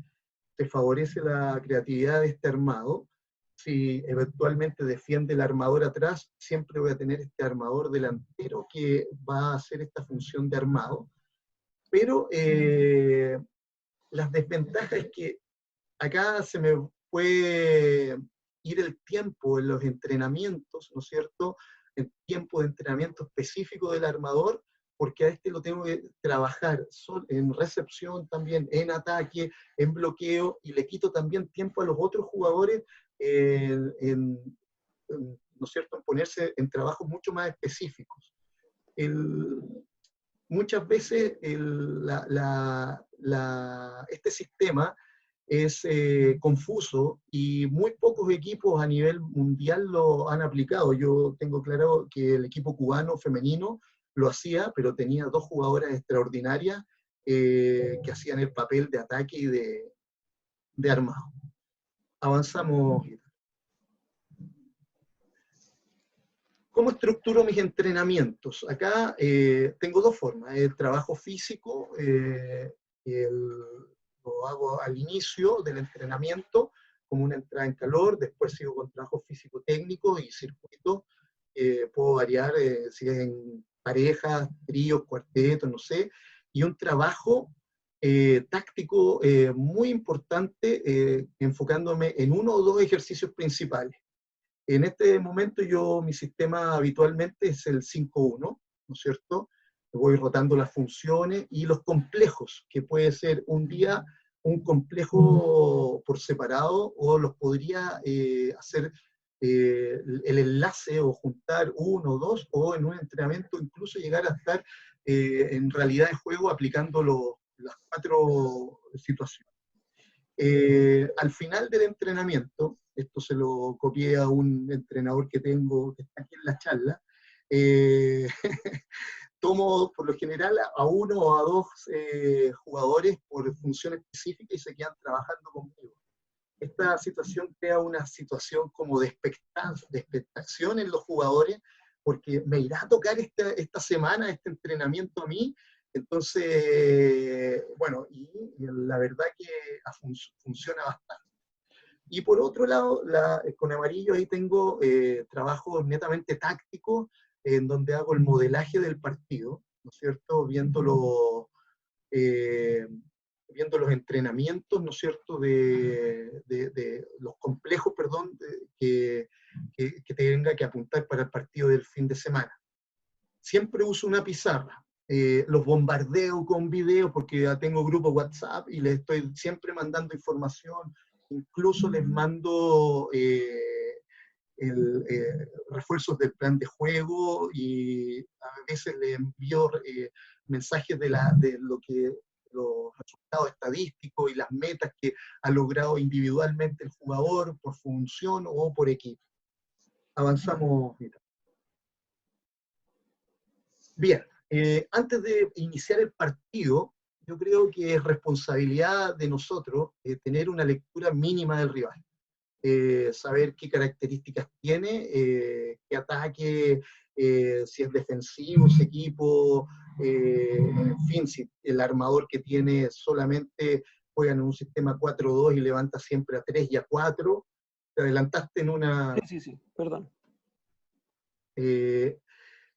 Se favorece la creatividad de este armado. Si eventualmente defiende el armador atrás, siempre voy a tener este armador delantero que va a hacer esta función de armado. Pero las desventajas es que acá se me puede ir el tiempo en los entrenamientos, ¿no es cierto? El tiempo de entrenamiento específico del armador, porque a este lo tengo que trabajar en recepción también, en ataque, en bloqueo, y le quito también tiempo a los otros jugadores ¿no es cierto?, en ponerse en trabajos mucho más específicos. Muchas veces este sistema es confuso y muy pocos equipos a nivel mundial lo han aplicado. Yo tengo claro que el equipo cubano femenino lo hacía, pero tenía 2 jugadoras extraordinarias que hacían el papel de ataque y de armado. Avanzamos. ¿Cómo estructuro mis entrenamientos? Acá tengo 2 formas. El trabajo físico, lo hago al inicio del entrenamiento, como una entrada en calor, después sigo con trabajo físico-técnico y circuito. Puedo variar si es en parejas, tríos, cuartetos, no sé. Y un trabajo táctico muy importante, enfocándome en 1 o 2 ejercicios principales. En este momento mi sistema habitualmente es el 5-1, ¿no es cierto? Voy rotando las funciones y los complejos, que puede ser un día un complejo por separado, o los podría hacer el enlace o juntar 1 o 2, o en un entrenamiento incluso llegar a estar en realidad de juego aplicando las 4 situaciones. Al final del entrenamiento, esto se lo copié a un entrenador que tengo, que está aquí en la charla, tomo por lo general a 1 o a 2 jugadores por función específica y se quedan trabajando conmigo. Esta situación crea una situación como de expectación en los jugadores, porque me irá a tocar esta semana este entrenamiento a mí. Entonces, bueno, y la verdad que funciona bastante. Y por otro lado, con amarillo ahí tengo trabajos netamente tácticos, en donde hago el modelaje del partido, ¿no es cierto? Viendo los entrenamientos, ¿no es cierto?, de los complejos, perdón, que tenga que apuntar para el partido del fin de semana. Siempre uso una pizarra. Los bombardeo con video porque ya tengo grupo WhatsApp y les estoy siempre mandando información. Incluso les mando refuerzos del plan de juego, y a veces les envío mensajes de los resultados estadísticos y las metas que ha logrado individualmente el jugador por función o por equipo. Avanzamos. Bien, antes de iniciar el partido, yo creo que es responsabilidad de nosotros tener una lectura mínima del rival. Saber qué características tiene, qué ataque, si es defensivo ese equipo, en fin, si el armador que tiene solamente juega en un sistema 4-2 y levanta siempre a 3 y a 4. Te adelantaste en una... Sí, perdón.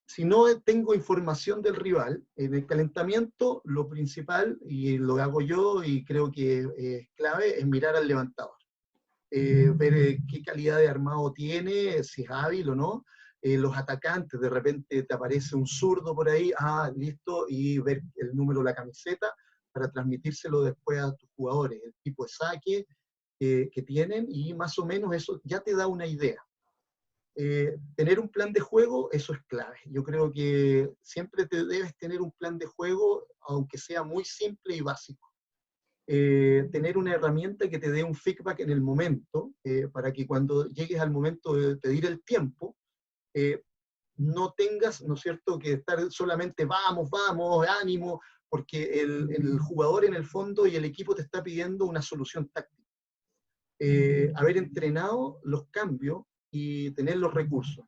Si no tengo información del rival, en el calentamiento, lo principal, y lo hago yo, y creo que es clave, es mirar al levantador. Ver qué calidad de armado tiene, si es hábil o no. Los atacantes, de repente te aparece un zurdo por ahí, listo, y ver el número de la camiseta para transmitírselo después a tus jugadores, el tipo de saque que tienen, y más o menos eso ya te da una idea. Tener un plan de juego, eso es clave. Yo creo que siempre te debes tener un plan de juego, aunque sea muy simple y básico. Tener una herramienta que te dé un feedback en el momento, para que cuando llegues al momento de pedir el tiempo, no tengas, ¿no es cierto?, que estar solamente vamos, ánimo, porque el jugador en el fondo y el equipo te está pidiendo una solución táctica. haber entrenado los cambios y tener los recursos.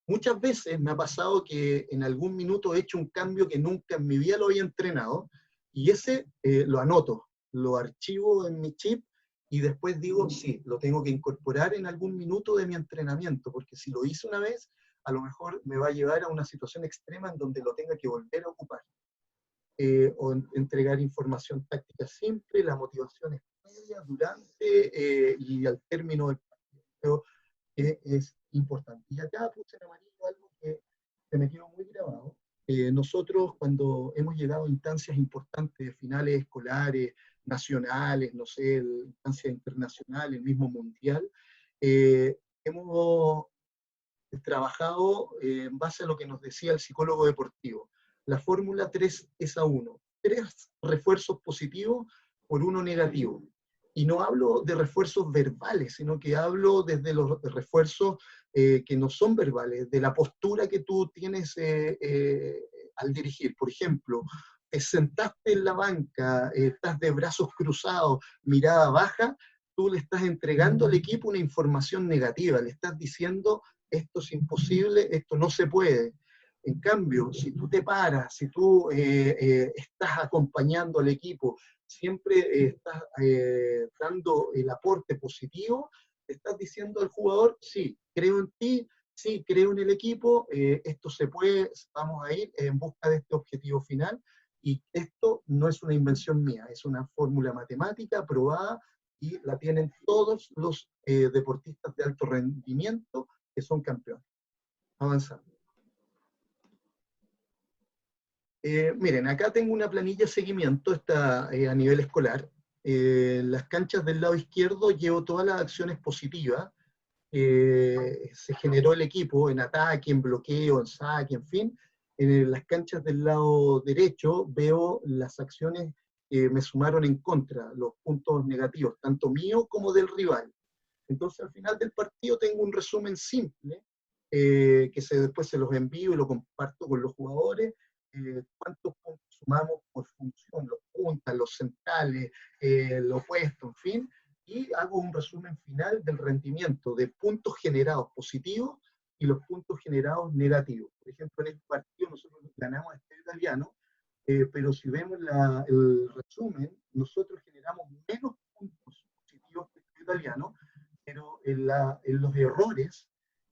Muchas veces me ha pasado que en algún minuto he hecho un cambio que nunca en mi vida lo había entrenado, y ese lo anoto, lo archivo en mi chip, y después digo, sí, lo tengo que incorporar en algún minuto de mi entrenamiento, porque si lo hice una vez, a lo mejor me va a llevar a una situación extrema en donde lo tenga que volver a ocupar. O entregar información táctica simple, la motivación es previa, durante y al término del partido, que es importante. Y acá puse en amarillo algo que se me quedó muy grabado. Nosotros, cuando hemos llegado a instancias importantes de finales escolares, nacionales, no sé, instancias internacionales, el mismo mundial, hemos trabajado en base a lo que nos decía el psicólogo deportivo. La fórmula 3:1. 3 refuerzos positivos por 1 negativo. Y no hablo de refuerzos verbales, sino que hablo desde los refuerzos que no son verbales, de la postura que tú tienes al dirigir. Por ejemplo, te sentaste en la banca, estás de brazos cruzados, mirada baja, tú le estás entregando al equipo una información negativa, le estás diciendo esto es imposible, esto no se puede. En cambio, si tú te paras, si tú estás acompañando al equipo, siempre estás dando el aporte positivo, te estás diciendo al jugador, sí, creo en ti, sí, creo en el equipo, esto se puede, vamos a ir en busca de este objetivo final, y esto no es una invención mía, es una fórmula matemática probada, y la tienen todos los deportistas de alto rendimiento que son campeones. Avanzando. Miren, acá tengo una planilla de seguimiento, está a nivel escolar. Las canchas del lado izquierdo llevo todas las acciones positivas. Se generó el equipo en ataque, en bloqueo, en saque, en fin. En las canchas del lado derecho veo las acciones que me sumaron en contra, los puntos negativos, tanto mío como del rival. Entonces, al final del partido tengo un resumen simple, que después se los envío y lo comparto con los jugadores, cuántos puntos sumamos por función, los puntas, los centrales, lo opuesto, en fin, y hago un resumen final del rendimiento de puntos generados positivos y los puntos generados negativos. Por ejemplo, en este partido nosotros ganamos a este italiano, pero si vemos el resumen, nosotros generamos menos puntos positivos que este italiano, pero en los errores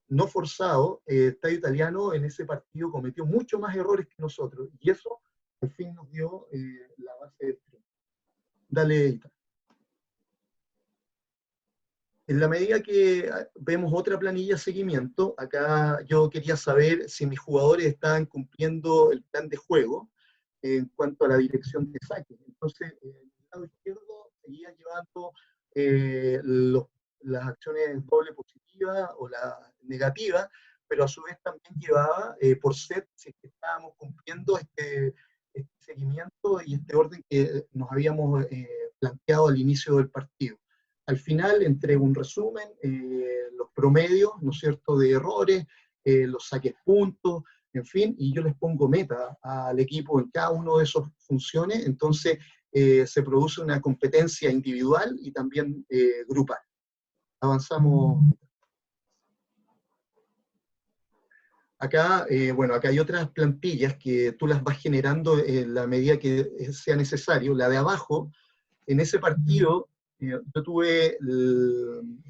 no forzados, Estadio Italiano en ese partido cometió mucho más errores que nosotros, y eso al fin nos dio la base del triunfo. Dale, Ita. En la medida que vemos otra planilla de seguimiento, acá yo quería saber si mis jugadores estaban cumpliendo el plan de juego en cuanto a la dirección de saque. Entonces, en el lado izquierdo seguía llevando las acciones doble positiva o la negativa, pero a su vez también llevaba por set si es que estábamos cumpliendo este seguimiento y este orden que nos habíamos planteado al inicio del partido. Al final entrego un resumen, los promedios, ¿no es cierto?, de errores, los saques puntos, en fin, y yo les pongo meta al equipo en cada uno de esos funciones, entonces se produce una competencia individual y también grupal. Avanzamos. Acá, bueno, acá hay otras plantillas que tú las vas generando en la medida que sea necesario. La de abajo, en ese partido, yo estuve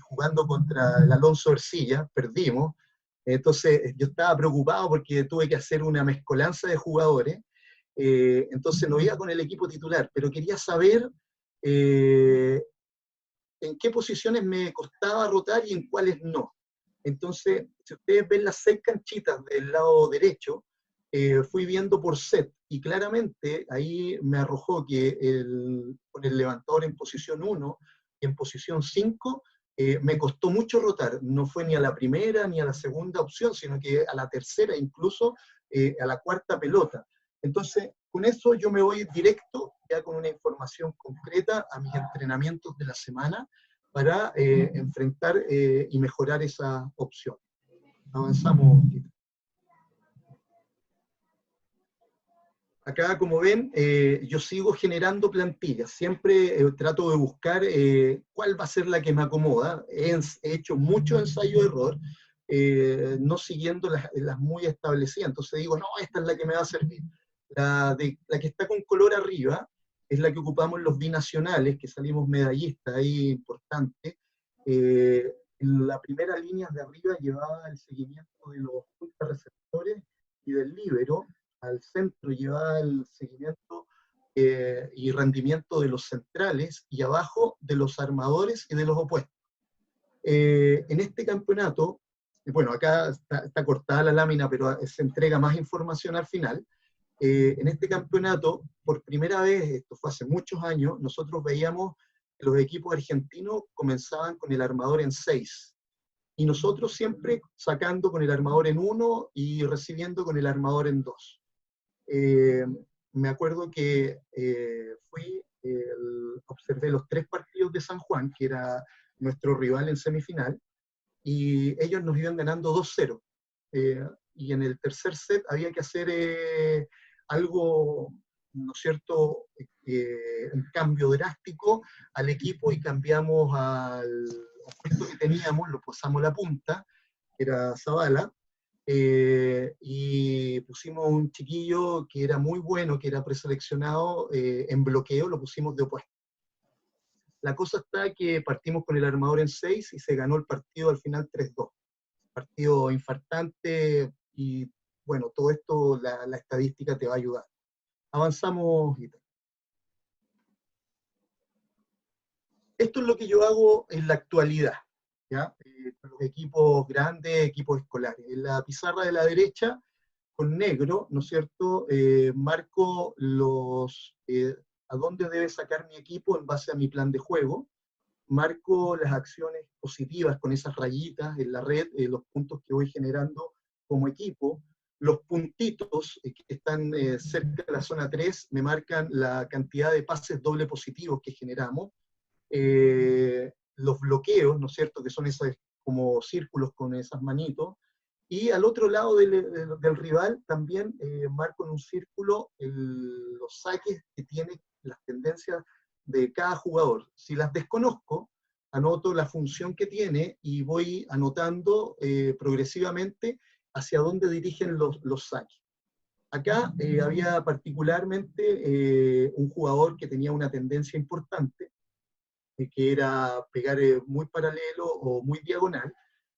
jugando contra el Alonso Ercilla, perdimos, entonces yo estaba preocupado porque tuve que hacer una mezcolanza de jugadores, entonces no iba con el equipo titular, pero quería saber en qué posiciones me costaba rotar y en cuáles no. Entonces, si ustedes ven las 6 canchitas del lado derecho, fui viendo por set, y claramente ahí me arrojó que con el levantador en posición 1 y en posición 5, me costó mucho rotar, no fue ni a la primera ni a la segunda opción, sino que a la tercera, incluso a la cuarta pelota. Entonces, con eso yo me voy directo, ya con una información concreta, a mis entrenamientos de la semana, para enfrentar y mejorar esa opción. Avanzamos. Acá, como ven, yo sigo generando plantillas. Siempre trato de buscar cuál va a ser la que me acomoda. He hecho mucho ensayo-error, no siguiendo las muy establecidas. Entonces digo, no, esta es la que me va a servir. La que está con color arriba es la que ocupamos en los binacionales, que salimos medallistas ahí importante. La primera línea de arriba llevaba el seguimiento de los receptores y del líbero. Al centro llevaba el seguimiento y rendimiento de los centrales, y abajo de los armadores y de los opuestos. En este campeonato, bueno, acá está cortada la lámina, pero se entrega más información al final. En este campeonato, por primera vez, esto fue hace muchos años, nosotros veíamos que los equipos argentinos comenzaban con el armador en 6, y nosotros siempre sacando con el armador en 1 y recibiendo con el armador en 2. Me acuerdo que observé los 3 partidos de San Juan, que era nuestro rival en semifinal, y ellos nos iban ganando 2-0. Y en el tercer set había que hacer algo, ¿no es cierto?, un cambio drástico al equipo, y cambiamos al opuesto que teníamos, lo pasamos a la punta, que era Zavala, y pusimos un chiquillo que era muy bueno, que era preseleccionado en bloqueo, lo pusimos de opuesto. La cosa está que partimos con el armador en 6 y se ganó el partido al final 3-2. Partido infartante, y bueno, todo esto, la estadística te va a ayudar. Avanzamos. Esto es lo que yo hago en la actualidad, ¿ya? Con los equipos grandes, equipos escolares. En la pizarra de la derecha, con negro, ¿no es cierto?, marco a dónde debe sacar mi equipo en base a mi plan de juego. Marco las acciones positivas con esas rayitas en la red, los puntos que voy generando como equipo. Los puntitos que están cerca de la zona 3 me marcan la cantidad de pases doble positivos que generamos. Los bloqueos, ¿no es cierto?, que son esos como círculos con esas manitos. Y al otro lado del rival también marco en un círculo los saques que tiene, las tendencias de cada jugador. Si las desconozco, anoto la función que tiene y voy anotando progresivamente hacia dónde dirigen los saques. Acá había particularmente un jugador que tenía una tendencia importante, que era pegar muy paralelo o muy diagonal.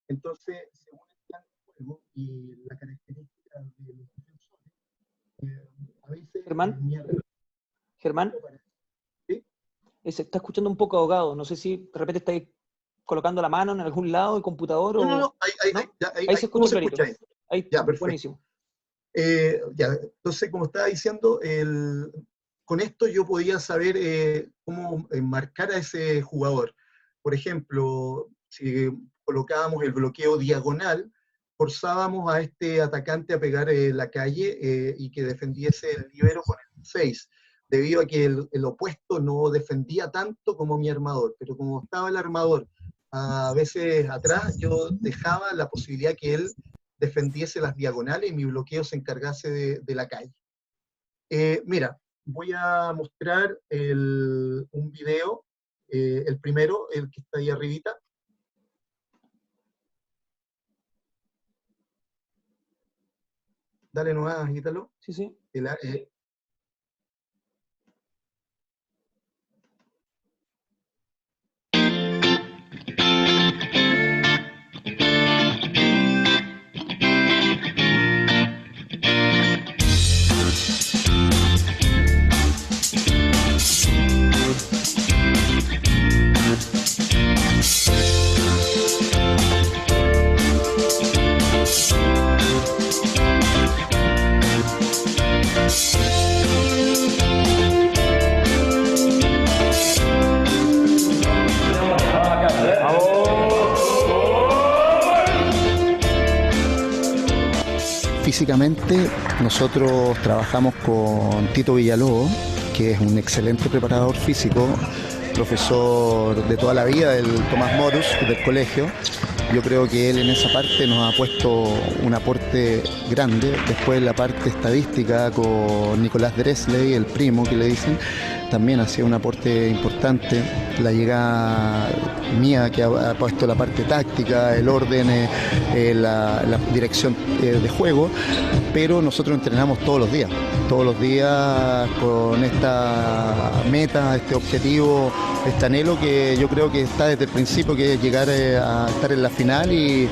Entonces, según el plan de juego y la característica de los defensores, a veces... Germán, ¿sí? Se está escuchando un poco ahogado. No sé si de repente estáis colocando la mano en algún lado del computador o... No, ahí se escucha clarito. Ahí, ya, perfecto. Buenísimo. Entonces, como estaba diciendo, con esto yo podía saber cómo marcar a ese jugador. Por ejemplo, si colocábamos el bloqueo diagonal, forzábamos a este atacante a pegar la calle y que defendiese el líbero con el 6, debido a que el opuesto no defendía tanto como mi armador, pero como estaba el armador a veces atrás, yo dejaba la posibilidad que él defendiese las diagonales y mi bloqueo se encargase de la calle. Mira, voy a mostrar un video, el primero, el que está ahí arribita. Dale nomás, Ítalo. Sí, sí. Físicamente, nosotros trabajamos con Tito Villalobos, que es un excelente preparador físico, profesor de toda la vida del Tomás Morus del colegio, Yo creo que él en esa parte nos ha puesto un aporte grande. Después la parte estadística con Nicolás Dresley, el primo que le dicen, también ha sido un aporte importante. La llegada mía, que ha puesto la parte táctica, el orden, la dirección de juego, pero nosotros entrenamos todos los días con esta meta, este objetivo, este anhelo que yo creo que está desde el principio, que es llegar a estar en la final y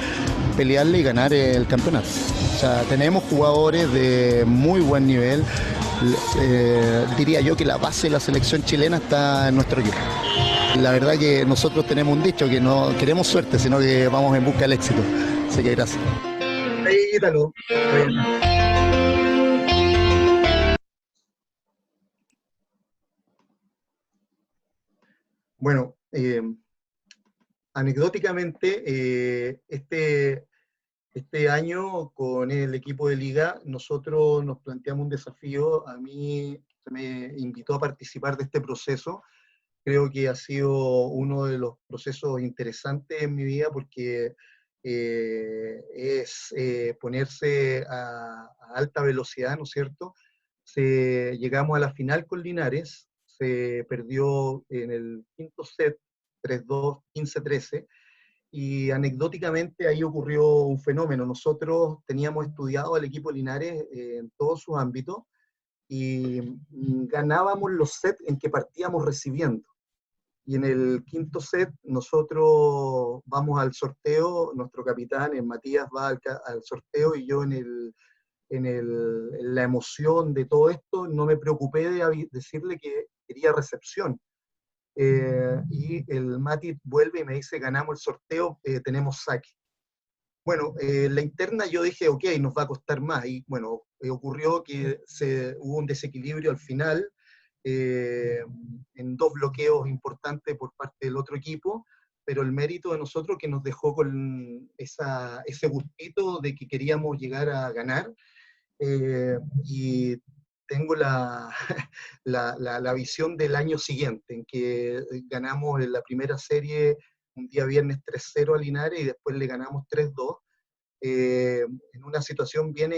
pelearle y ganar el campeonato. O sea, tenemos jugadores de muy buen nivel. Diría yo que la base de la selección chilena está en nuestro equipo. La verdad que nosotros tenemos un dicho que no queremos suerte, sino que vamos en busca del éxito. Así que gracias. Ítalo. Bueno, anecdóticamente, este año con el equipo de liga, nosotros nos planteamos un desafío. A mí se me invitó a participar de este proceso. Creo que ha sido uno de los procesos interesantes en mi vida porque es ponerse a alta velocidad, ¿no es cierto? Llegamos a la final con Linares, se perdió en el quinto set, 3-2, 15-13, y anecdóticamente ahí ocurrió un fenómeno. Nosotros teníamos estudiado al equipo Linares en todos sus ámbitos y ganábamos los sets en que partíamos recibiendo. Y en el quinto set nosotros vamos al sorteo, nuestro capitán, Matías, va al sorteo, y yo en la emoción de todo esto no me preocupé de decirle que quería recepción. Y el Mati vuelve y me dice, ganamos el sorteo, tenemos saque. Bueno, la interna yo dije, ok, nos va a costar más. Y bueno, ocurrió que hubo un desequilibrio al final, en dos bloqueos importantes por parte del otro equipo, pero el mérito de nosotros que nos dejó con ese gustito de que queríamos llegar a ganar. Y tengo la visión del año siguiente, en que ganamos en la primera serie un día viernes 3-0 a Linares y después le ganamos 3-2. En una situación bien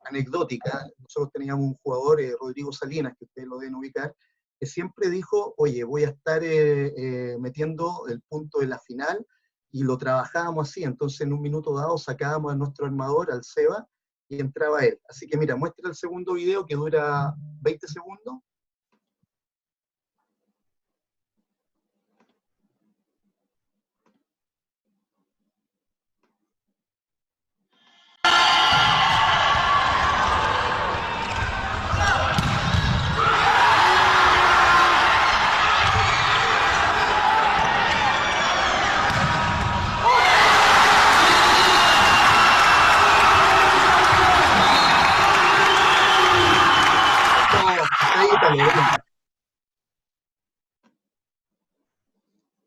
anecdótica. Nosotros teníamos un jugador, Rodrigo Salinas, que ustedes lo deben ubicar, que siempre dijo, oye, voy a estar metiendo el punto de la final, y lo trabajábamos así. Entonces en un minuto dado sacábamos a nuestro armador, al Seba, y entraba él. Así que mira, muestra el segundo video que dura 20 segundos.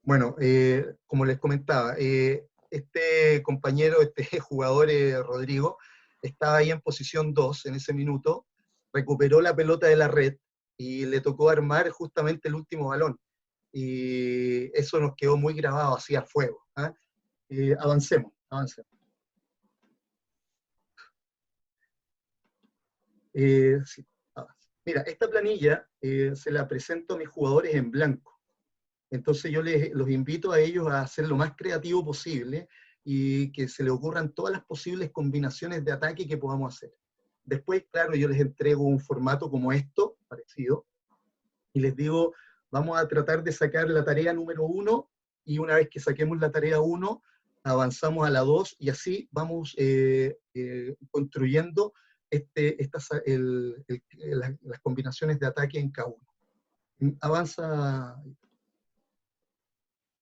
Bueno, como les comentaba, este compañero, este jugador, Rodrigo, estaba ahí en posición 2 en ese minuto, recuperó la pelota de la red y le tocó armar justamente el último balón. Y eso nos quedó muy grabado así a fuego. Avancemos. Sí. Mira, esta planilla se la presento a mis jugadores en blanco. Entonces yo los invito a ellos a ser lo más creativo posible y que se les ocurran todas las posibles combinaciones de ataque que podamos hacer. Después, claro, yo les entrego un formato como esto, parecido, y les digo, vamos a tratar de sacar la tarea número 1, y una vez que saquemos la tarea 1, avanzamos a la 2, y así vamos construyendo las combinaciones de ataque en cada uno. Avanza.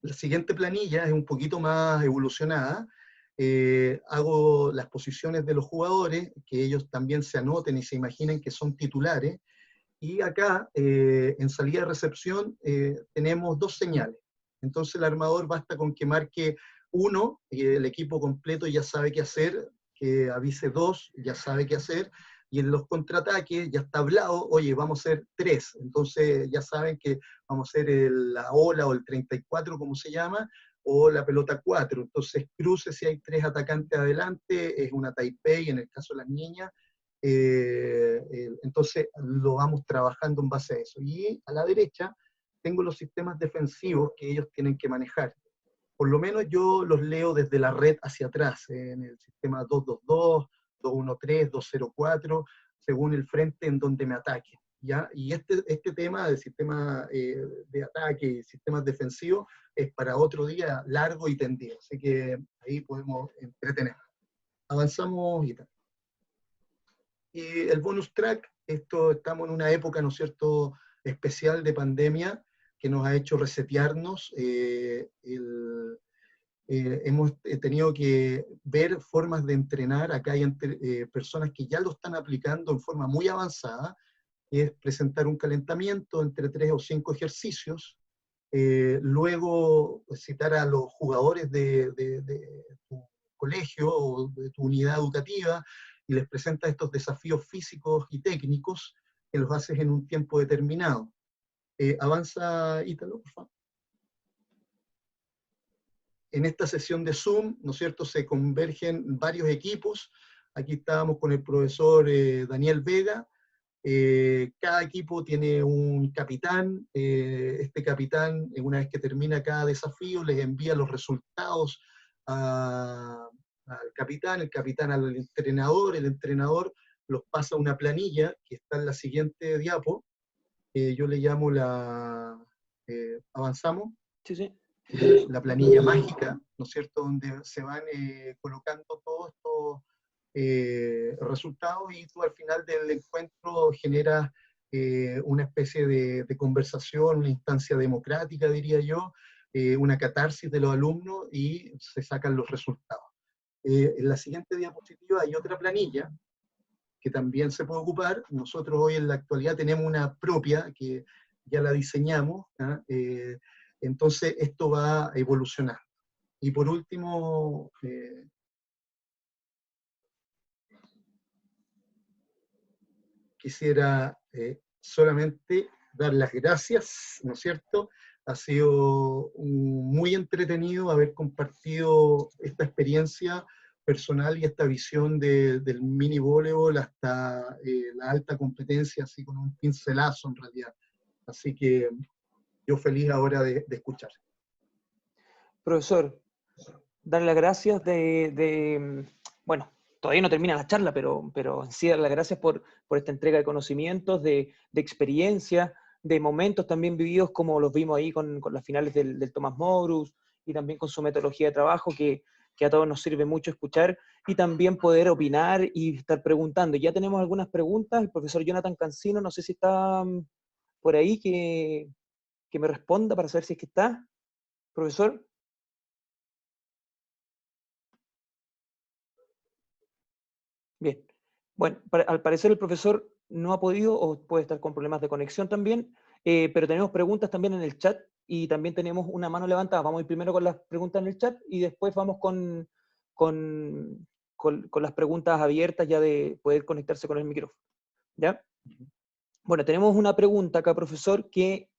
La siguiente planilla es un poquito más evolucionada. Hago las posiciones de los jugadores, que ellos también se anoten y se imaginen que son titulares. Y acá, en salida de recepción, tenemos 2 señales. Entonces el armador basta con que marque 1, y el equipo completo ya sabe qué hacer, que avise 2, ya sabe qué hacer, y en los contraataques ya está hablado, oye, vamos a hacer 3, entonces ya saben que vamos a hacer la ola o el 34, como se llama, o la pelota 4. Entonces, cruce si hay 3 atacantes adelante, es una Taipei en el caso de las niñas. Entonces, lo vamos trabajando en base a eso. Y a la derecha, tengo los sistemas defensivos que ellos tienen que manejar. Por lo menos yo los leo desde la red hacia atrás, en el sistema 2-2-2, 2-1-3, 2-0-4, según el frente en donde me ataque, ¿ya? Y este tema del sistema de ataque y sistemas defensivos es para otro día largo y tendido, así que ahí podemos entretener. Avanzamos y tal. Y el bonus track, estamos en una época, ¿no es cierto?, especial de pandemia, que nos ha hecho resetearnos. Hemos tenido que ver formas de entrenar. Acá hay personas que ya lo están aplicando en forma muy avanzada, que es presentar un calentamiento entre 3 o 5 ejercicios, luego citar a los jugadores de tu colegio o de tu unidad educativa, y les presentas estos desafíos físicos y técnicos que los haces en un tiempo determinado. Avanza, Ítalo, por favor. En esta sesión de Zoom, ¿no es cierto?, se convergen varios equipos. Aquí estábamos con el profesor Daniel Vega. Cada equipo tiene un capitán. Este capitán, una vez que termina cada desafío, les envía los resultados al capitán, el capitán al entrenador, el entrenador los pasa a una planilla que está en la siguiente diapo. Yo le llamo la... ¿avanzamos? Sí, sí. La planilla mágica, ¿no es cierto?, donde se van colocando todos estos resultados, y tú al final del encuentro generas una especie de conversación, una instancia democrática, diría yo, una catarsis de los alumnos, y se sacan los resultados. En la siguiente diapositiva hay otra planilla que también se puede ocupar. Nosotros hoy en la actualidad tenemos una propia que ya la diseñamos, ¿eh? Entonces esto va a evolucionar. Y por último, quisiera solamente dar las gracias, ¿no es cierto? Ha sido muy entretenido haber compartido esta experiencia personal y esta visión del mini voleibol hasta la alta competencia, así con un pincelazo en realidad. Así que yo feliz ahora de escuchar. Profesor, darle las gracias bueno, todavía no termina la charla, pero sí dar las gracias por esta entrega de conocimientos, de experiencia, de momentos también vividos como los vimos ahí con las finales del Tomás Morus, y también con su metodología de trabajo, que a todos nos sirve mucho escuchar, y también poder opinar y estar preguntando. Ya tenemos algunas preguntas. El profesor Jonathan Cancino, no sé si está por ahí, que me responda para saber si es que está. Profesor. Bien. Bueno, al parecer el profesor no ha podido, o puede estar con problemas de conexión también, pero tenemos preguntas también en el chat, y también tenemos una mano levantada. Vamos a ir primero con las preguntas en el chat, y después vamos con las preguntas abiertas, ya de poder conectarse con el micrófono. ¿Ya? Bueno, tenemos una pregunta acá, profesor, que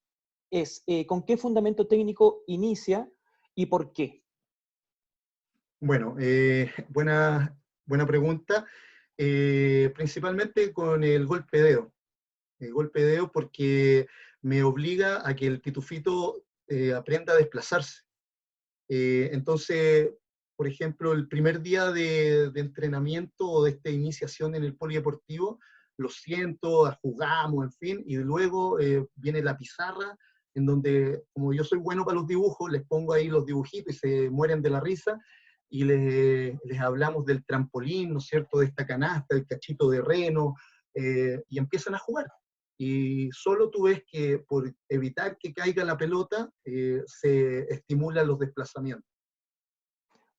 es, ¿con qué fundamento técnico inicia y por qué? Bueno, buena pregunta. Principalmente con el golpe de dedo. El golpe de dedo porque me obliga a que el pitufito aprenda a desplazarse. Entonces, por ejemplo, el primer día de entrenamiento o de esta iniciación en el polideportivo, lo siento, jugamos, en fin, y luego viene la pizarra, en donde, como yo soy bueno para los dibujos, les pongo ahí los dibujitos y se mueren de la risa, y les hablamos del trampolín, ¿no es cierto?, de esta canasta, del cachito de reno, y empiezan a jugar. Y solo tú ves que por evitar que caiga la pelota, se estimulan los desplazamientos.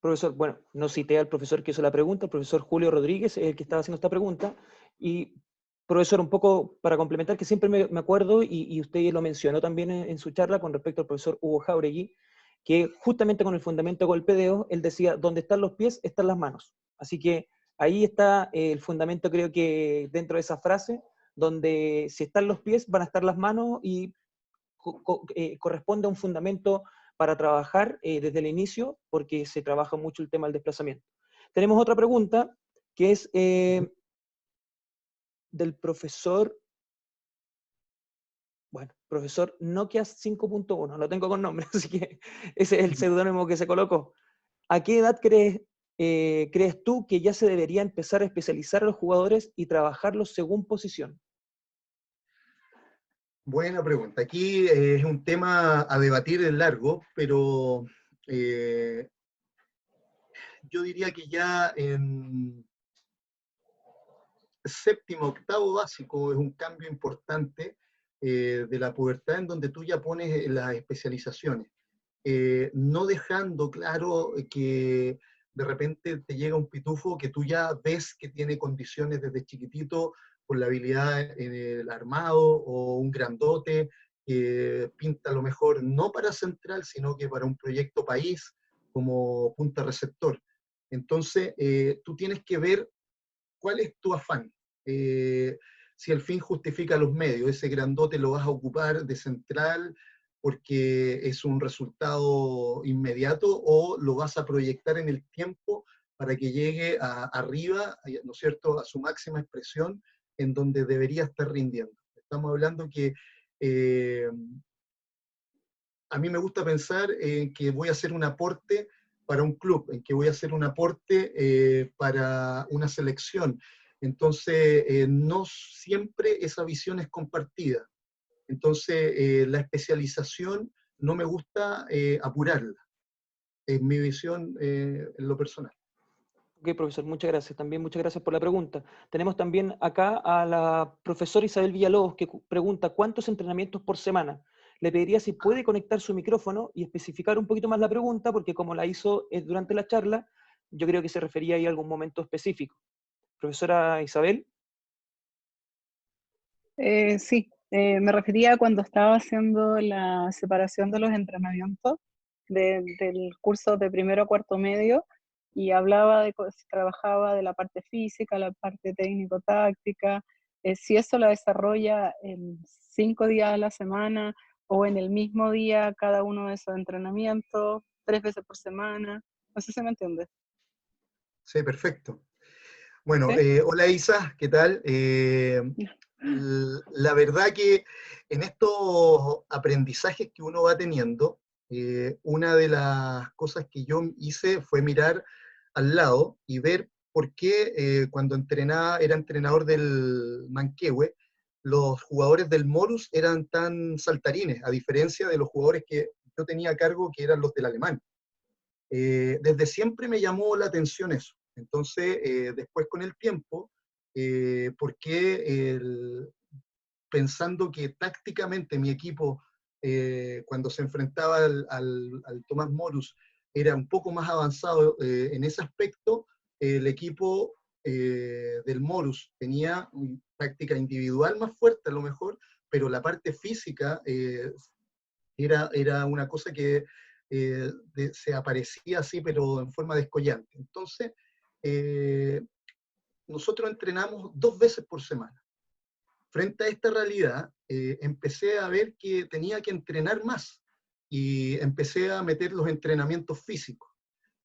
Profesor, bueno, no cité al profesor que hizo la pregunta, el profesor Julio Rodríguez es el que estaba haciendo esta pregunta. Y, profesor, un poco para complementar, que siempre me acuerdo, y usted lo mencionó también en su charla con respecto al profesor Hugo Jauregui, que justamente con el fundamento de golpe de dedo, él decía, donde están los pies, están las manos. Así que ahí está el fundamento, creo que dentro de esa frase, donde si están los pies, van a estar las manos, y corresponde a un fundamento para trabajar desde el inicio, porque se trabaja mucho el tema del desplazamiento. Tenemos otra pregunta, que es del profesor, bueno, profesor Nokia 5.1, lo tengo con nombre, así que ese es el seudónimo que se colocó. ¿A qué edad crees tú que ya se debería empezar a especializar a los jugadores y trabajarlos según posición? Buena pregunta. Aquí es un tema a debatir en largo, pero yo diría que ya en séptimo, octavo básico es un cambio importante de la pubertad en donde tú ya pones las especializaciones, no dejando claro que de repente te llega un pitufo que tú ya ves que tiene condiciones desde chiquitito por la habilidad en el armado, o un grandote que pinta a lo mejor no para central, sino que para un proyecto país como punta receptor. Entonces, tú tienes que ver cuál es tu afán. Si el fin justifica los medios, ese grandote lo vas a ocupar de central porque es un resultado inmediato, o lo vas a proyectar en el tiempo para que llegue arriba, ¿no es cierto?, a su máxima expresión en donde debería estar rindiendo. Estamos hablando que a mí me gusta pensar en que voy a hacer un aporte para un club, en que voy a hacer un aporte para una selección. Entonces, no siempre esa visión es compartida. Entonces, la especialización no me gusta apurarla. Es mi visión en lo personal. Ok, profesor, muchas gracias. También muchas gracias por la pregunta. Tenemos también acá a la profesora Isabel Villalobos, que pregunta, ¿cuántos entrenamientos por semana? Le pediría si puede conectar su micrófono y especificar un poquito más la pregunta, porque como la hizo durante la charla, yo creo que se refería ahí a algún momento específico. Profesora Isabel. Sí, me refería a cuando estaba haciendo la separación de los entrenamientos del curso de primero a cuarto medio, y hablaba trabajaba de la parte física, la parte técnico-táctica, si eso la desarrolla en 5 días a la semana o en el mismo día cada uno de esos entrenamientos, 3 veces por semana. No sé si me entiendes. Sí, perfecto. Bueno, ¿Sí? hola Isa, ¿qué tal? La verdad que en estos aprendizajes que uno va teniendo, una de las cosas que yo hice fue mirar al lado y ver por qué cuando era entrenador del Manquehue, los jugadores del Morus eran tan saltarines, a diferencia de los jugadores que yo tenía a cargo, que eran los del Alemán. Desde siempre me llamó la atención eso. Entonces, después con el tiempo, porque pensando que tácticamente mi equipo, cuando se enfrentaba al Tomás Morus, era un poco más avanzado en ese aspecto, el equipo del Morus tenía una táctica individual más fuerte a lo mejor, pero la parte física era una cosa que se aparecía así, pero en forma descollante. Entonces, nosotros entrenamos 2 veces por semana. Frente a esta realidad, empecé a ver que tenía que entrenar más y empecé a meter los entrenamientos físicos.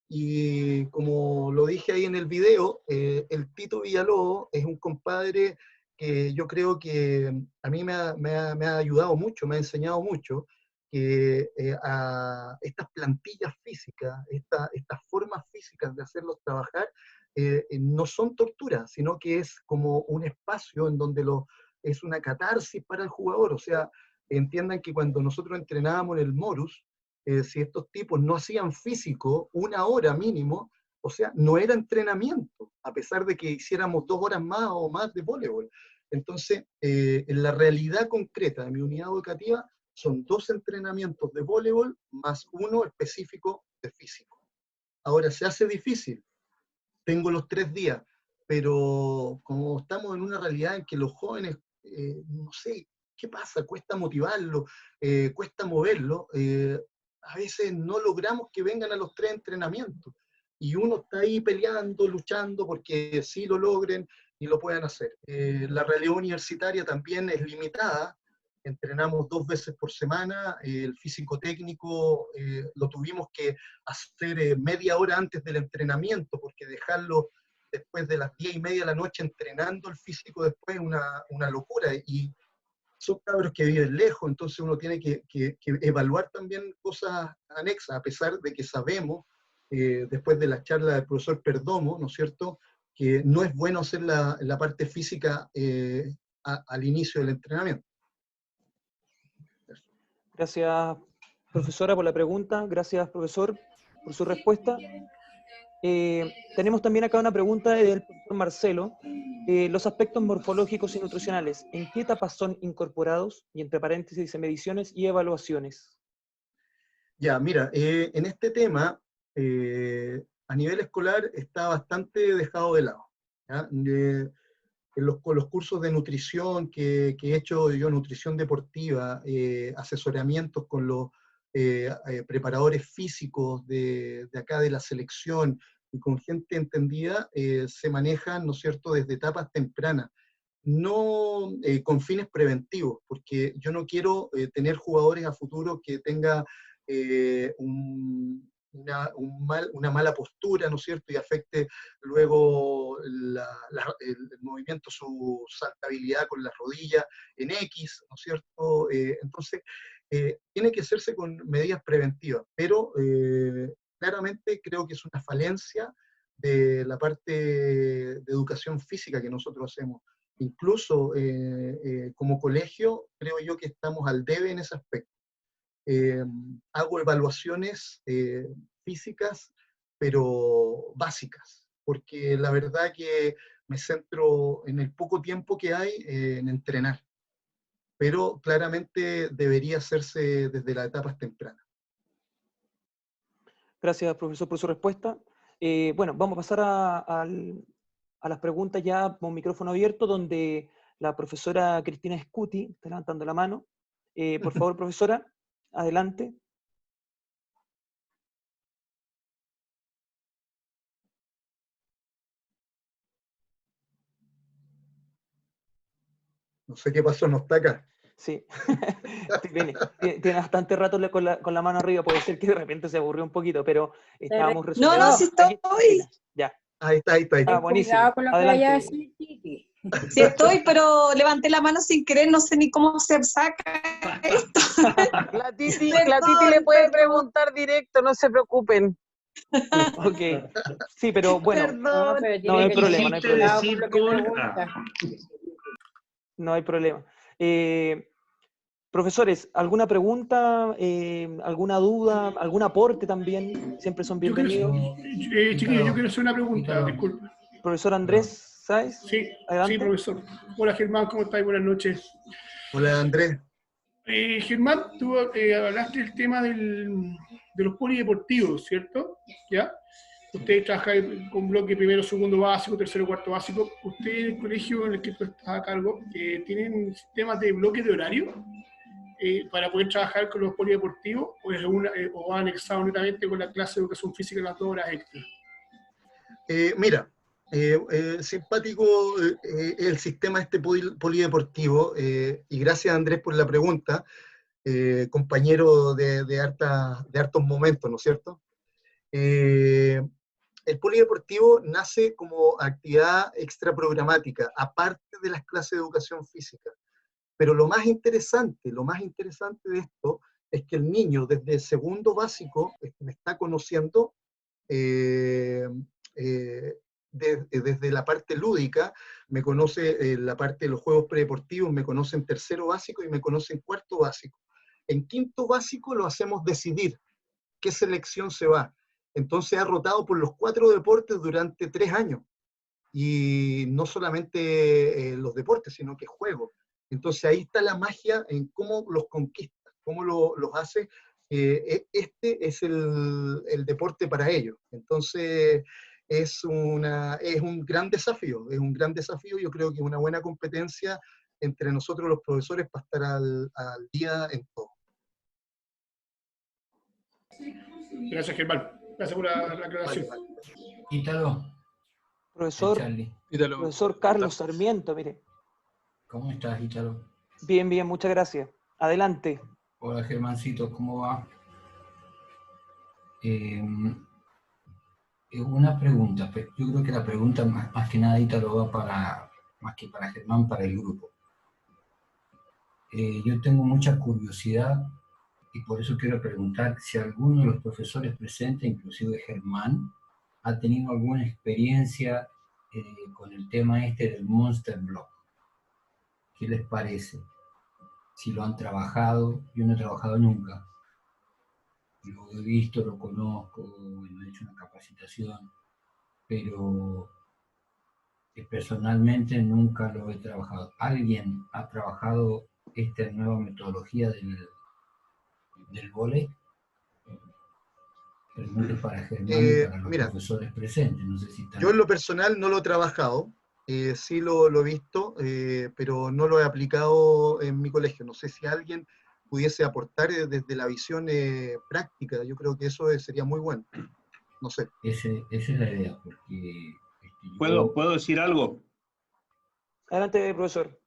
Y como lo dije ahí en el video, el Tito Villalobos es un compadre que yo creo que a mí me ha ayudado mucho, me ha enseñado mucho, que a estas plantillas físicas, estas formas físicas de hacerlos trabajar, no son tortura, sino que es como un espacio en donde es una catarsis para el jugador. O sea, entiendan que cuando nosotros entrenábamos en el Morus, si estos tipos no hacían físico 1 hora mínimo, o sea, no era entrenamiento, a pesar de que hiciéramos 2 horas más o más de voleibol. Entonces, en la realidad concreta de mi unidad educativa, son 2 entrenamientos de voleibol más 1 específico de físico. Ahora, se hace difícil, tengo los 3 días, pero como estamos en una realidad en que los jóvenes, no sé, ¿qué pasa? Cuesta motivarlos, cuesta moverlos, a veces no logramos que vengan a los 3 entrenamientos, y uno está ahí peleando, luchando, porque sí lo logren y lo puedan hacer. La realidad universitaria también es limitada, entrenamos 2 veces por semana, el físico técnico lo tuvimos que hacer media hora antes del entrenamiento, porque dejarlo después de las 10:30 de la noche entrenando el físico después es una locura, y son cabros que viven lejos, entonces uno tiene que evaluar también cosas anexas, a pesar de que sabemos, después de la charla del profesor Perdomo, ¿no es cierto?, que no es bueno hacer la parte física al inicio del entrenamiento. Gracias, profesora, por la pregunta. Gracias, profesor, por su respuesta. Tenemos también acá una pregunta del profesor Marcelo. Los aspectos morfológicos y nutricionales, ¿en qué etapas son incorporados? Y entre paréntesis dice mediciones y evaluaciones. Ya, mira, en este tema, a nivel escolar está bastante dejado de lado, ¿ya? Con los cursos de nutrición que he hecho yo, nutrición deportiva, asesoramientos con los preparadores físicos de acá de la selección y con gente entendida, se manejan, ¿no es cierto?, desde etapas tempranas, no con fines preventivos, porque yo no quiero tener jugadores a futuro que tengan una mala postura, ¿no es cierto?, y afecte luego el movimiento, su saltabilidad con las rodillas en X, ¿no es cierto? Entonces, tiene que hacerse con medidas preventivas, pero claramente creo que es una falencia de la parte de educación física que nosotros hacemos. Incluso como colegio, creo yo que estamos al debe en ese aspecto. Hago evaluaciones físicas, pero básicas, porque la verdad que me centro en el poco tiempo que hay en entrenar, pero claramente debería hacerse desde las etapas tempranas. Gracias, profesor, por su respuesta. Bueno, vamos a pasar a las preguntas ya con micrófono abierto, donde la profesora Cristina Scuti está levantando la mano. Por favor, profesora, adelante. No sé qué pasó, no está acá. Sí, tiene bastante rato con la mano arriba, puede ser que de repente se aburrió un poquito, pero estábamos resumiendo. No, sí estoy. Ya. Ahí está. Ah, buenísimo. Cuidado con lo que vaya a decir, Titi. Sí estoy, pero levanté la mano sin querer, no sé ni cómo se saca esto. La Titi le puede preguntar directo, no se preocupen. Ok, sí, pero bueno, Perdón. no hay problema, no hay problema. Decir con... No hay problema. Profesores, ¿alguna pregunta, alguna duda, algún aporte también? Siempre son bienvenidos. Chiquillo, yo quiero hacer una pregunta, disculpe. Profesor Andrés, ¿sabes? Sí, adelante. Sí, profesor. Hola, Germán, ¿cómo estás? Buenas noches. Hola, Andrés. Germán, tú hablaste del tema de los polideportivos, ¿cierto? ¿Ya? Usted trabaja con bloque primero, segundo básico, tercero, cuarto básico. ¿Usted en el colegio en el que tú estás a cargo, tienen sistemas de bloque de horario para poder trabajar con los polideportivos o va anexado netamente con la clase de educación física en las 2 horas extras? Mira, simpático el sistema este polideportivo, y gracias Andrés por la pregunta, compañero de hartos momentos, ¿no es cierto? El polideportivo nace como actividad extraprogramática, aparte de las clases de educación física. Pero lo más interesante de esto es que el niño desde segundo básico me está conociendo desde la parte lúdica, me conoce la parte de los juegos predeportivos, me conoce en tercero básico y me conoce en cuarto básico. En quinto básico lo hacemos decidir qué selección se va. Entonces ha rotado por los 4 deportes durante 3 años. Y no solamente los deportes, sino que juego. Entonces ahí está la magia en cómo los conquista, cómo los hace. Este es el deporte para ellos. Entonces es un gran desafío, yo creo que es una buena competencia entre nosotros los profesores para estar al día en todo. Gracias, Germán. Gracias por la aclaración. Ítalo. Profesor Carlos Sarmiento, mire. ¿Cómo estás, Ítalo? Bien, bien, muchas gracias. Adelante. Hola Germancito, ¿cómo va? Una pregunta, pero yo creo que la pregunta más que nada lo va para, más que para Germán, para el grupo. Yo tengo mucha curiosidad y por eso quiero preguntar si alguno de los profesores presentes, inclusive Germán, ha tenido alguna experiencia con el tema este del Monster Block. ¿Qué les parece? Si lo han trabajado, yo no he trabajado nunca. Lo he visto, lo conozco, bueno, he hecho una capacitación, pero personalmente nunca lo he trabajado. ¿Alguien ha trabajado esta nueva metodología del vóley? Preguntas para Germán y para los profesores presentes. No sé si están... Yo en lo personal no lo he trabajado, sí lo he visto, pero no lo he aplicado en mi colegio. No sé si alguien pudiese aportar desde la visión práctica. Yo creo que eso sería muy bueno. No sé. Esa es la idea, porque... ¿Puedo decir algo? Adelante, profesor.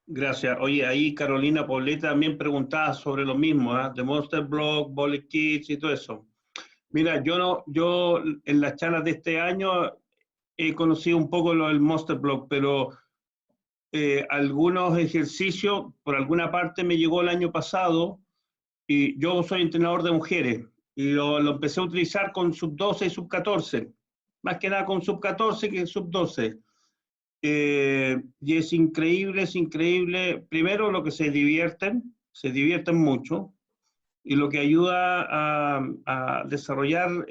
Gracias. Oye, ahí Carolina Poblete también preguntaba sobre lo mismo, de Monster Block, Volley Kids y todo eso. Mira, yo en las charlas de este año he conocido un poco lo del Monster Block, pero algunos ejercicios, por alguna parte me llegó el año pasado, y yo soy entrenador de mujeres, y lo empecé a utilizar con sub-12 y sub-14, más que nada con sub-14 que sub-12. Y es increíble, primero lo que se divierten mucho, y lo que ayuda a desarrollar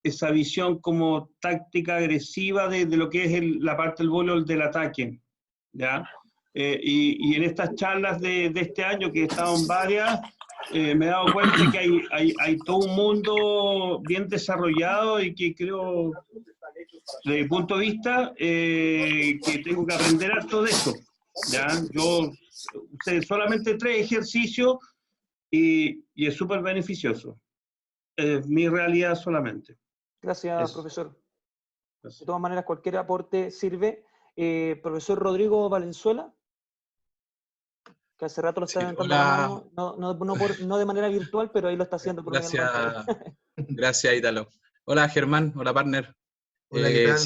esa visión como táctica agresiva de lo que es la parte del voleibol del ataque, ¿ya? Y en estas charlas de este año, que he estado en varias, me he dado cuenta que hay todo un mundo bien desarrollado y que creo, desde mi punto de vista, que tengo que aprender harto de eso, ¿ya? Yo sé solamente 3 ejercicios y es súper beneficioso. Es mi realidad solamente. Gracias, profesor. Gracias. De todas maneras, cualquier aporte sirve. Profesor Rodrigo Valenzuela, que hace rato lo está levantando la mano, no de manera virtual, pero ahí lo está haciendo. Por Gracias, Ítalo. Hola, Germán. Hola, partner. Hola, ¿qué tal?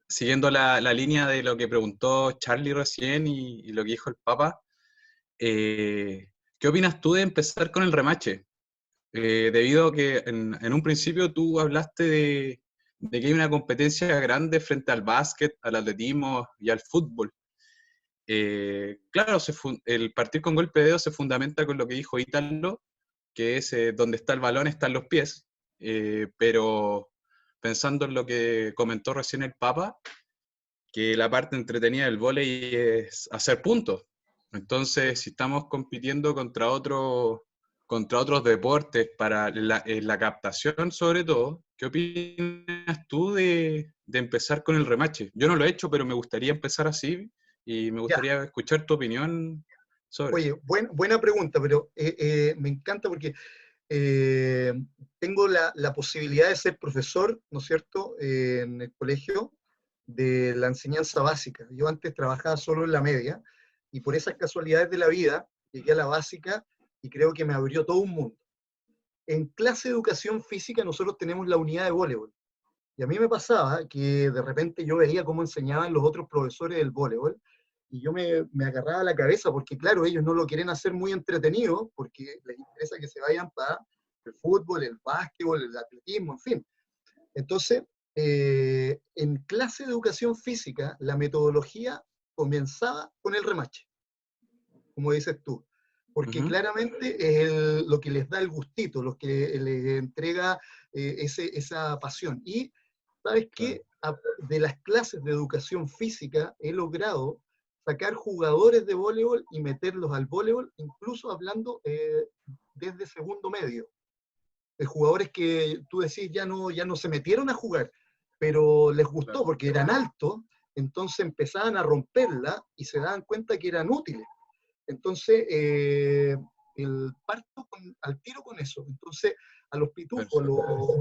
Siguiendo la línea de lo que preguntó Charlie recién y lo que dijo el Papa, ¿qué opinas tú de empezar con el remache? Debido a que en un principio tú hablaste de que hay una competencia grande frente al básquet, al atletismo y al fútbol. Claro, el partir con golpe de dedo se fundamenta con lo que dijo Ítalo, que es donde está el balón están los pies, pero pensando en lo que comentó recién el Papa, que la parte entretenida del vóley es hacer puntos. Entonces, si estamos compitiendo contra otros deportes para la captación sobre todo, ¿qué opinas tú de empezar con el remache? Yo no lo he hecho, pero me gustaría empezar así y me gustaría escuchar tu opinión sobre eso. Oye, buena pregunta, pero me encanta porque tengo la posibilidad de ser profesor, ¿no es cierto?, en el colegio de la enseñanza básica. Yo antes trabajaba solo en la media y por esas casualidades de la vida llegué a la básica y creo que me abrió todo un mundo. En clase de educación física nosotros tenemos la unidad de voleibol. Y a mí me pasaba que de repente yo veía cómo enseñaban los otros profesores del voleibol y yo me agarraba la cabeza porque, claro, ellos no lo quieren hacer muy entretenido porque les interesa que se vayan para el fútbol, el básquetbol, el atletismo, en fin. Entonces, en clase de educación física, la metodología comenzaba con el remache, como dices tú. Porque claramente es lo que les da el gustito, lo que les entrega esa pasión. Y, ¿sabes qué? De las clases de educación física he logrado sacar jugadores de voleibol y meterlos al voleibol, incluso hablando desde segundo medio. De jugadores que tú decís ya no se metieron a jugar, pero les gustó porque eran altos, entonces empezaban a romperla y se daban cuenta que eran útiles. Entonces, parto al tiro con eso. Entonces, a los pitufos,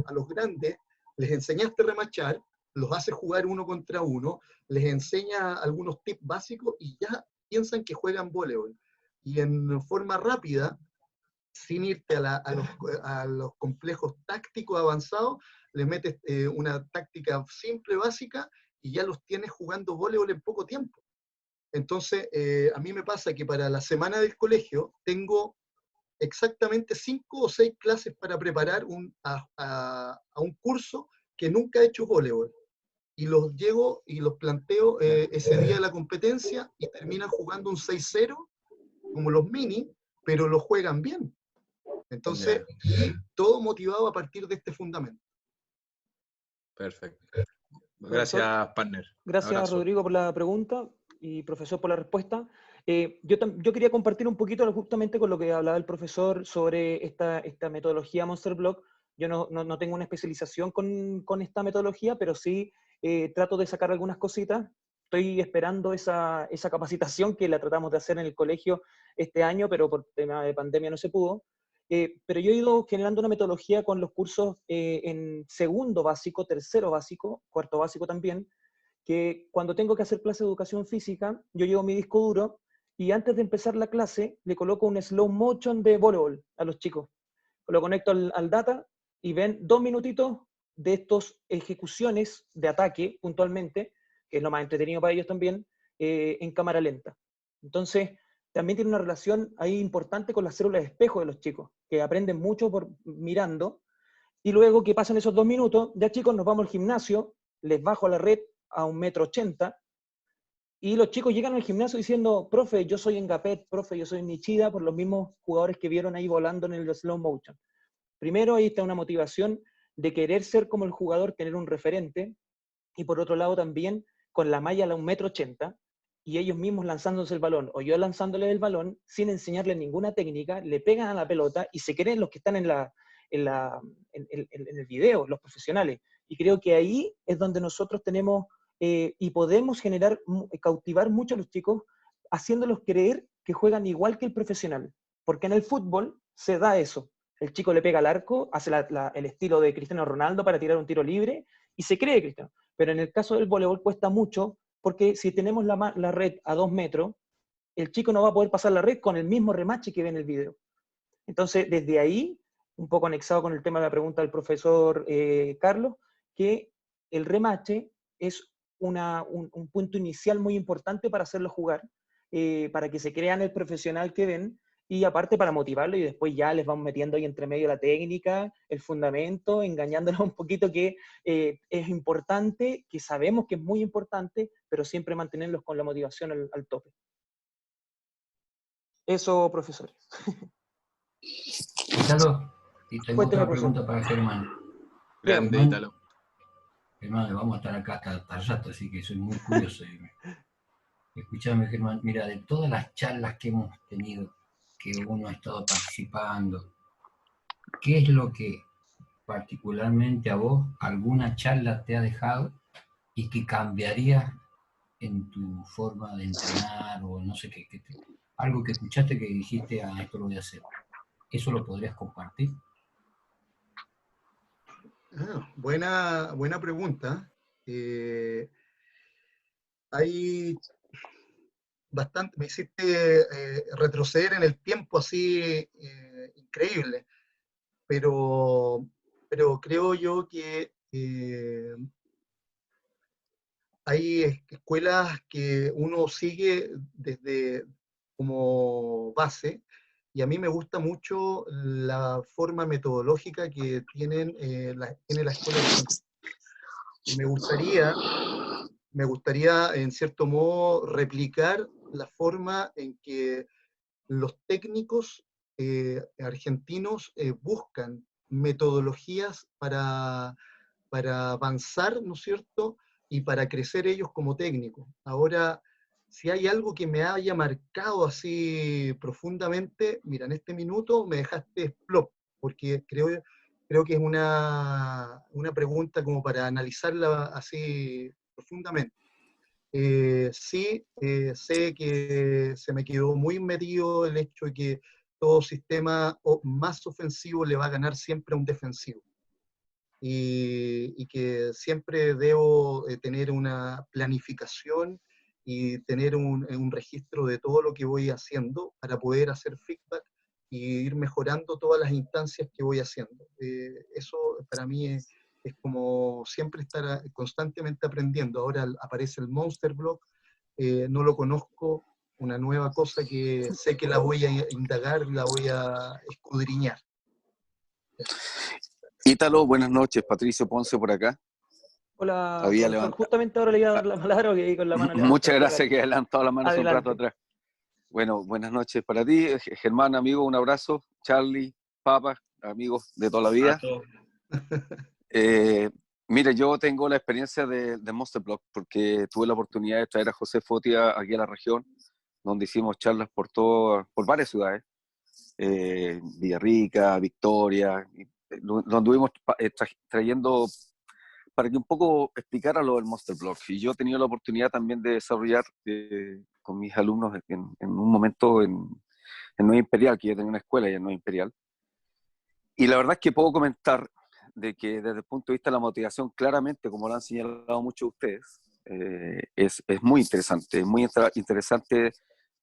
a los grandes, les enseñaste a remachar, los haces jugar uno contra uno, les enseña algunos tips básicos y ya piensan que juegan voleibol. Y en forma rápida, sin irte a los complejos tácticos avanzados, le metes una táctica simple, básica, y ya los tienes jugando voleibol en poco tiempo. Entonces, a mí me pasa que para la semana del colegio tengo exactamente 5 o 6 clases para preparar a un curso que nunca he hecho voleibol. Y los llego y los planteo ese día de la competencia y terminan jugando un 6-0, como los mini, pero lo juegan bien. Entonces, y todo motivado a partir de este fundamento. Perfecto. Gracias, partner. Gracias, Abrazo. Rodrigo, por la pregunta y profesor por la respuesta. Yo quería compartir un poquito justamente con lo que hablaba el profesor sobre esta metodología Monster Block. Yo no tengo una especialización con esta metodología, pero sí trato de sacar algunas cositas. Estoy esperando esa capacitación que la tratamos de hacer en el colegio este año, pero por tema de pandemia no se pudo. Pero yo he ido generando una metodología con los cursos en segundo básico, tercero básico, cuarto básico también, que cuando tengo que hacer clase de educación física, yo llevo mi disco duro y antes de empezar la clase le coloco un slow motion de voleibol a los chicos. Lo conecto al data y ven 2 minutitos de estas ejecuciones de ataque puntualmente, que es lo más entretenido para ellos también, en cámara lenta. Entonces, también tiene una relación ahí importante con las células de espejo de los chicos, que aprenden mucho mirando, y luego que pasan esos 2 minutos, ya chicos, nos vamos al gimnasio, les bajo a la red a 1,80 m, y los chicos llegan al gimnasio diciendo, profe, yo soy Engapet, profe, yo soy Nishida, por los mismos jugadores que vieron ahí volando en el slow motion. Primero, ahí está una motivación de querer ser como el jugador, tener un referente, y por otro lado también, con la malla a 1,80 m, y ellos mismos lanzándose el balón, o yo lanzándoles el balón, sin enseñarles ninguna técnica, le pegan a la pelota, y se creen los que están en el video, los profesionales. Y creo que ahí es donde nosotros tenemos y podemos cautivar mucho a los chicos, haciéndolos creer que juegan igual que el profesional. Porque en el fútbol se da eso. El chico le pega al arco, hace el estilo de Cristiano Ronaldo para tirar un tiro libre, y se cree Cristiano. Pero en el caso del voleibol cuesta mucho, porque si tenemos la red a 2 metros, el chico no va a poder pasar la red con el mismo remache que ve en el video. Entonces, desde ahí, un poco anexado con el tema de la pregunta del profesor Carlos, que el remache es un punto inicial muy importante para hacerlo jugar, para que se crean el profesional que ven, y aparte para motivarlo, y después ya les vamos metiendo ahí entre medio la técnica, el fundamento, engañándolos un poquito que es importante, que sabemos que es muy importante, pero siempre mantenerlos con la motivación al tope. Eso, profesores. Ítalo, y tengo Cuénteme, otra pregunta para Germán. Grande, Ítalo. Germán, vamos a estar acá hasta rato, así que soy muy curioso. Escuchame, Germán, mira, de todas las charlas que hemos tenido, que uno ha estado participando, ¿qué es lo que particularmente a vos alguna charla te ha dejado y que cambiaría en tu forma de entrenar o no sé qué? Algo que escuchaste que dijiste, esto lo voy a hacer. ¿Eso lo podrías compartir? Buena pregunta. Hay bastante, me hiciste retroceder en el tiempo así increíble, pero creo yo que hay escuelas que uno sigue desde como base, y a mí me gusta mucho la forma metodológica que tiene la escuela de Santiago. Y me gustaría, en cierto modo, replicar la forma en que los técnicos argentinos buscan metodologías para avanzar, ¿no es cierto?, y para crecer ellos como técnicos. Ahora, si hay algo que me haya marcado así profundamente, mira, en este minuto me dejaste plop, porque creo que es una pregunta como para analizarla así profundamente. Sí, sé que se me quedó muy metido el hecho de que todo sistema más ofensivo le va a ganar siempre a un defensivo. Y que siempre debo tener una planificación y tener un registro de todo lo que voy haciendo para poder hacer feedback y ir mejorando todas las instancias que voy haciendo. Eso para mí es como siempre estar constantemente aprendiendo. Ahora aparece el Monster Block, no lo conozco, una nueva cosa que sé que la voy a indagar, la voy a escudriñar. Ítalo, buenas noches. Patricio Ponce por acá. Hola, Había profesor. levantado. Justamente ahora le iba a dar la palabra que ahí con la mano levantada. Muchas gracias, que he adelantado la mano hace un rato Adelante. atrás. Bueno, buenas noches para ti, Germán, amigo, un abrazo. Charlie, Papa, amigos de toda la vida. Mire, yo tengo la experiencia de Monster Block porque tuve la oportunidad de traer a José Fotia aquí a la región, donde hicimos charlas por varias ciudades, Villarrica, Victoria, donde estuvimos trayendo para que un poco explicara lo del Monster Block. Y yo he tenido la oportunidad también de desarrollar con mis alumnos en un momento en Nueva Imperial, que yo tenía una escuela ya en Nueva Imperial. Y la verdad es que puedo comentar de que desde el punto de vista de la motivación, claramente, como lo han señalado muchos de ustedes, es muy interesante. Es muy interesante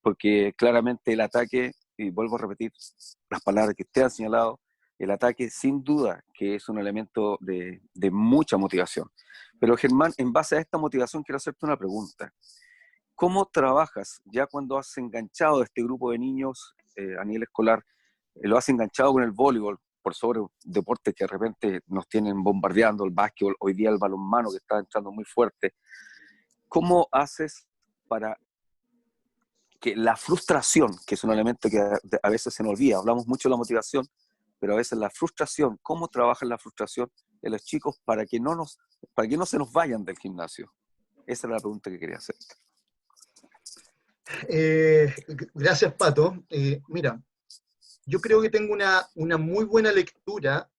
porque claramente el ataque, y vuelvo a repetir las palabras que ustedes han señalado, el ataque sin duda que es un elemento de mucha motivación. Pero Germán, en base a esta motivación quiero hacerte una pregunta. ¿Cómo trabajas ya cuando has enganchado a este grupo de niños a nivel escolar, lo has enganchado con el voleibol, por sobre deportes que de repente nos tienen bombardeando, el básquetbol, hoy día el balonmano que está entrando muy fuerte? ¿Cómo haces para que la frustración, que es un elemento que a veces se nos olvida, hablamos mucho de la motivación, pero a veces la frustración, ¿cómo trabajan la frustración de los chicos para que no se nos vayan del gimnasio? Esa es la pregunta que quería hacer. Gracias, Pato. Mira, yo creo que tengo una muy buena lectura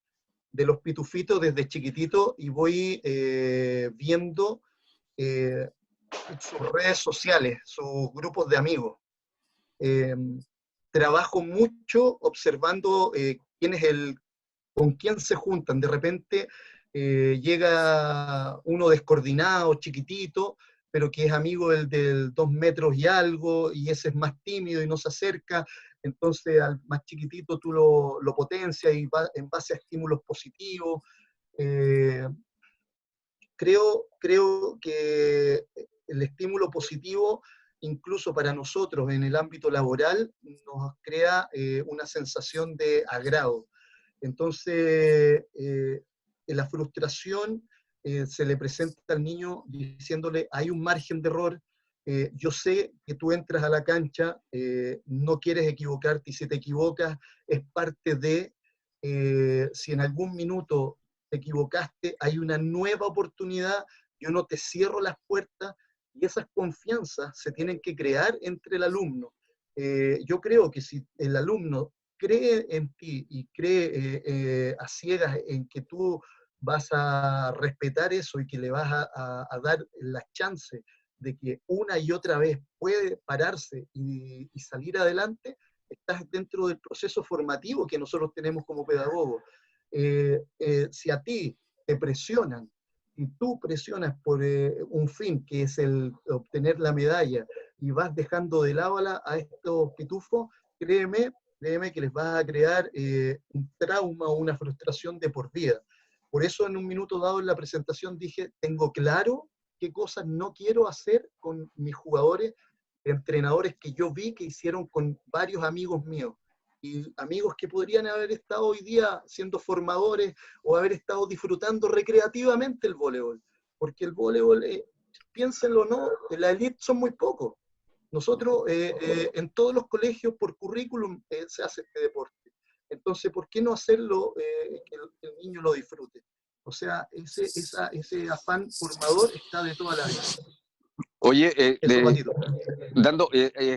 de los pitufitos desde chiquitito y voy viendo sus redes sociales, sus grupos de amigos. Trabajo mucho observando con quién se juntan. De repente llega uno descoordinado, chiquitito, pero que es amigo del 2 metros y algo, y ese es más tímido y no se acerca. Entonces al más chiquitito tú lo potencias y va en base a estímulos positivos. Creo que el estímulo positivo, incluso para nosotros en el ámbito laboral, nos crea una sensación de agrado. Entonces, la frustración se le presenta al niño diciéndole, hay un margen de error, yo sé que tú entras a la cancha, no quieres equivocarte, y si te equivocas es parte de, si en algún minuto te equivocaste, hay una nueva oportunidad, yo no te cierro las puertas, y esas confianzas se tienen que crear entre el alumno. Yo creo que si el alumno cree en ti y cree a ciegas en que tú vas a respetar eso y que le vas a dar la chance de que una y otra vez puede pararse y salir adelante, estás dentro del proceso formativo que nosotros tenemos como pedagogos. Si a ti te presionan y tú presionas por un fin que es el obtener la medalla y vas dejando de lado a estos pitufos, créeme que les vas a crear un trauma o una frustración de por vida. Por eso en un minuto dado en la presentación dije, tengo claro qué cosas no quiero hacer con mis jugadores, entrenadores que yo vi que hicieron con varios amigos míos, y amigos que podrían haber estado hoy día siendo formadores o haber estado disfrutando recreativamente el voleibol, porque el voleibol, piénsenlo o no, la elite son muy pocos. Nosotros en todos los colegios por currículum se hace este deporte. Entonces, ¿por qué no hacerlo que el niño lo disfrute? O sea, ese afán formador está de toda la vida. Oye,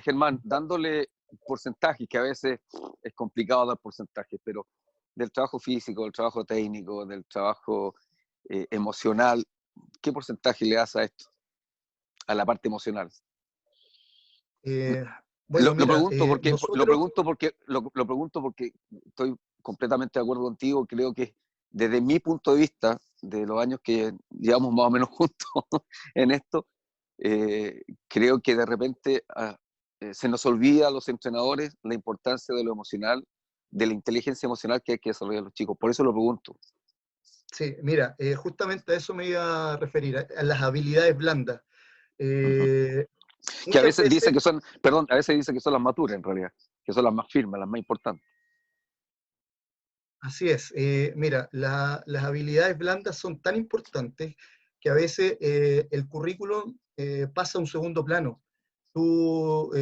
Germán, dándole porcentajes, que a veces es complicado dar porcentajes, pero del trabajo físico, del trabajo técnico, del trabajo emocional, ¿qué porcentaje le das a esto? A la parte emocional. Bueno, lo pregunto porque estoy completamente de acuerdo contigo. Creo que desde mi punto de vista, de los años que llevamos más o menos juntos en esto, creo que de repente se nos olvida a los entrenadores la importancia de lo emocional, de la inteligencia emocional que hay que desarrollar los chicos. Por eso lo pregunto. Sí, mira, justamente a eso me iba a referir, a las habilidades blandas. Que a veces dicen que son, perdón, a veces dicen que son las más duras en realidad, que son las más firmes, las más importantes. Así es. Mira, las habilidades blandas son tan importantes que a veces el currículum pasa a un segundo plano. Tú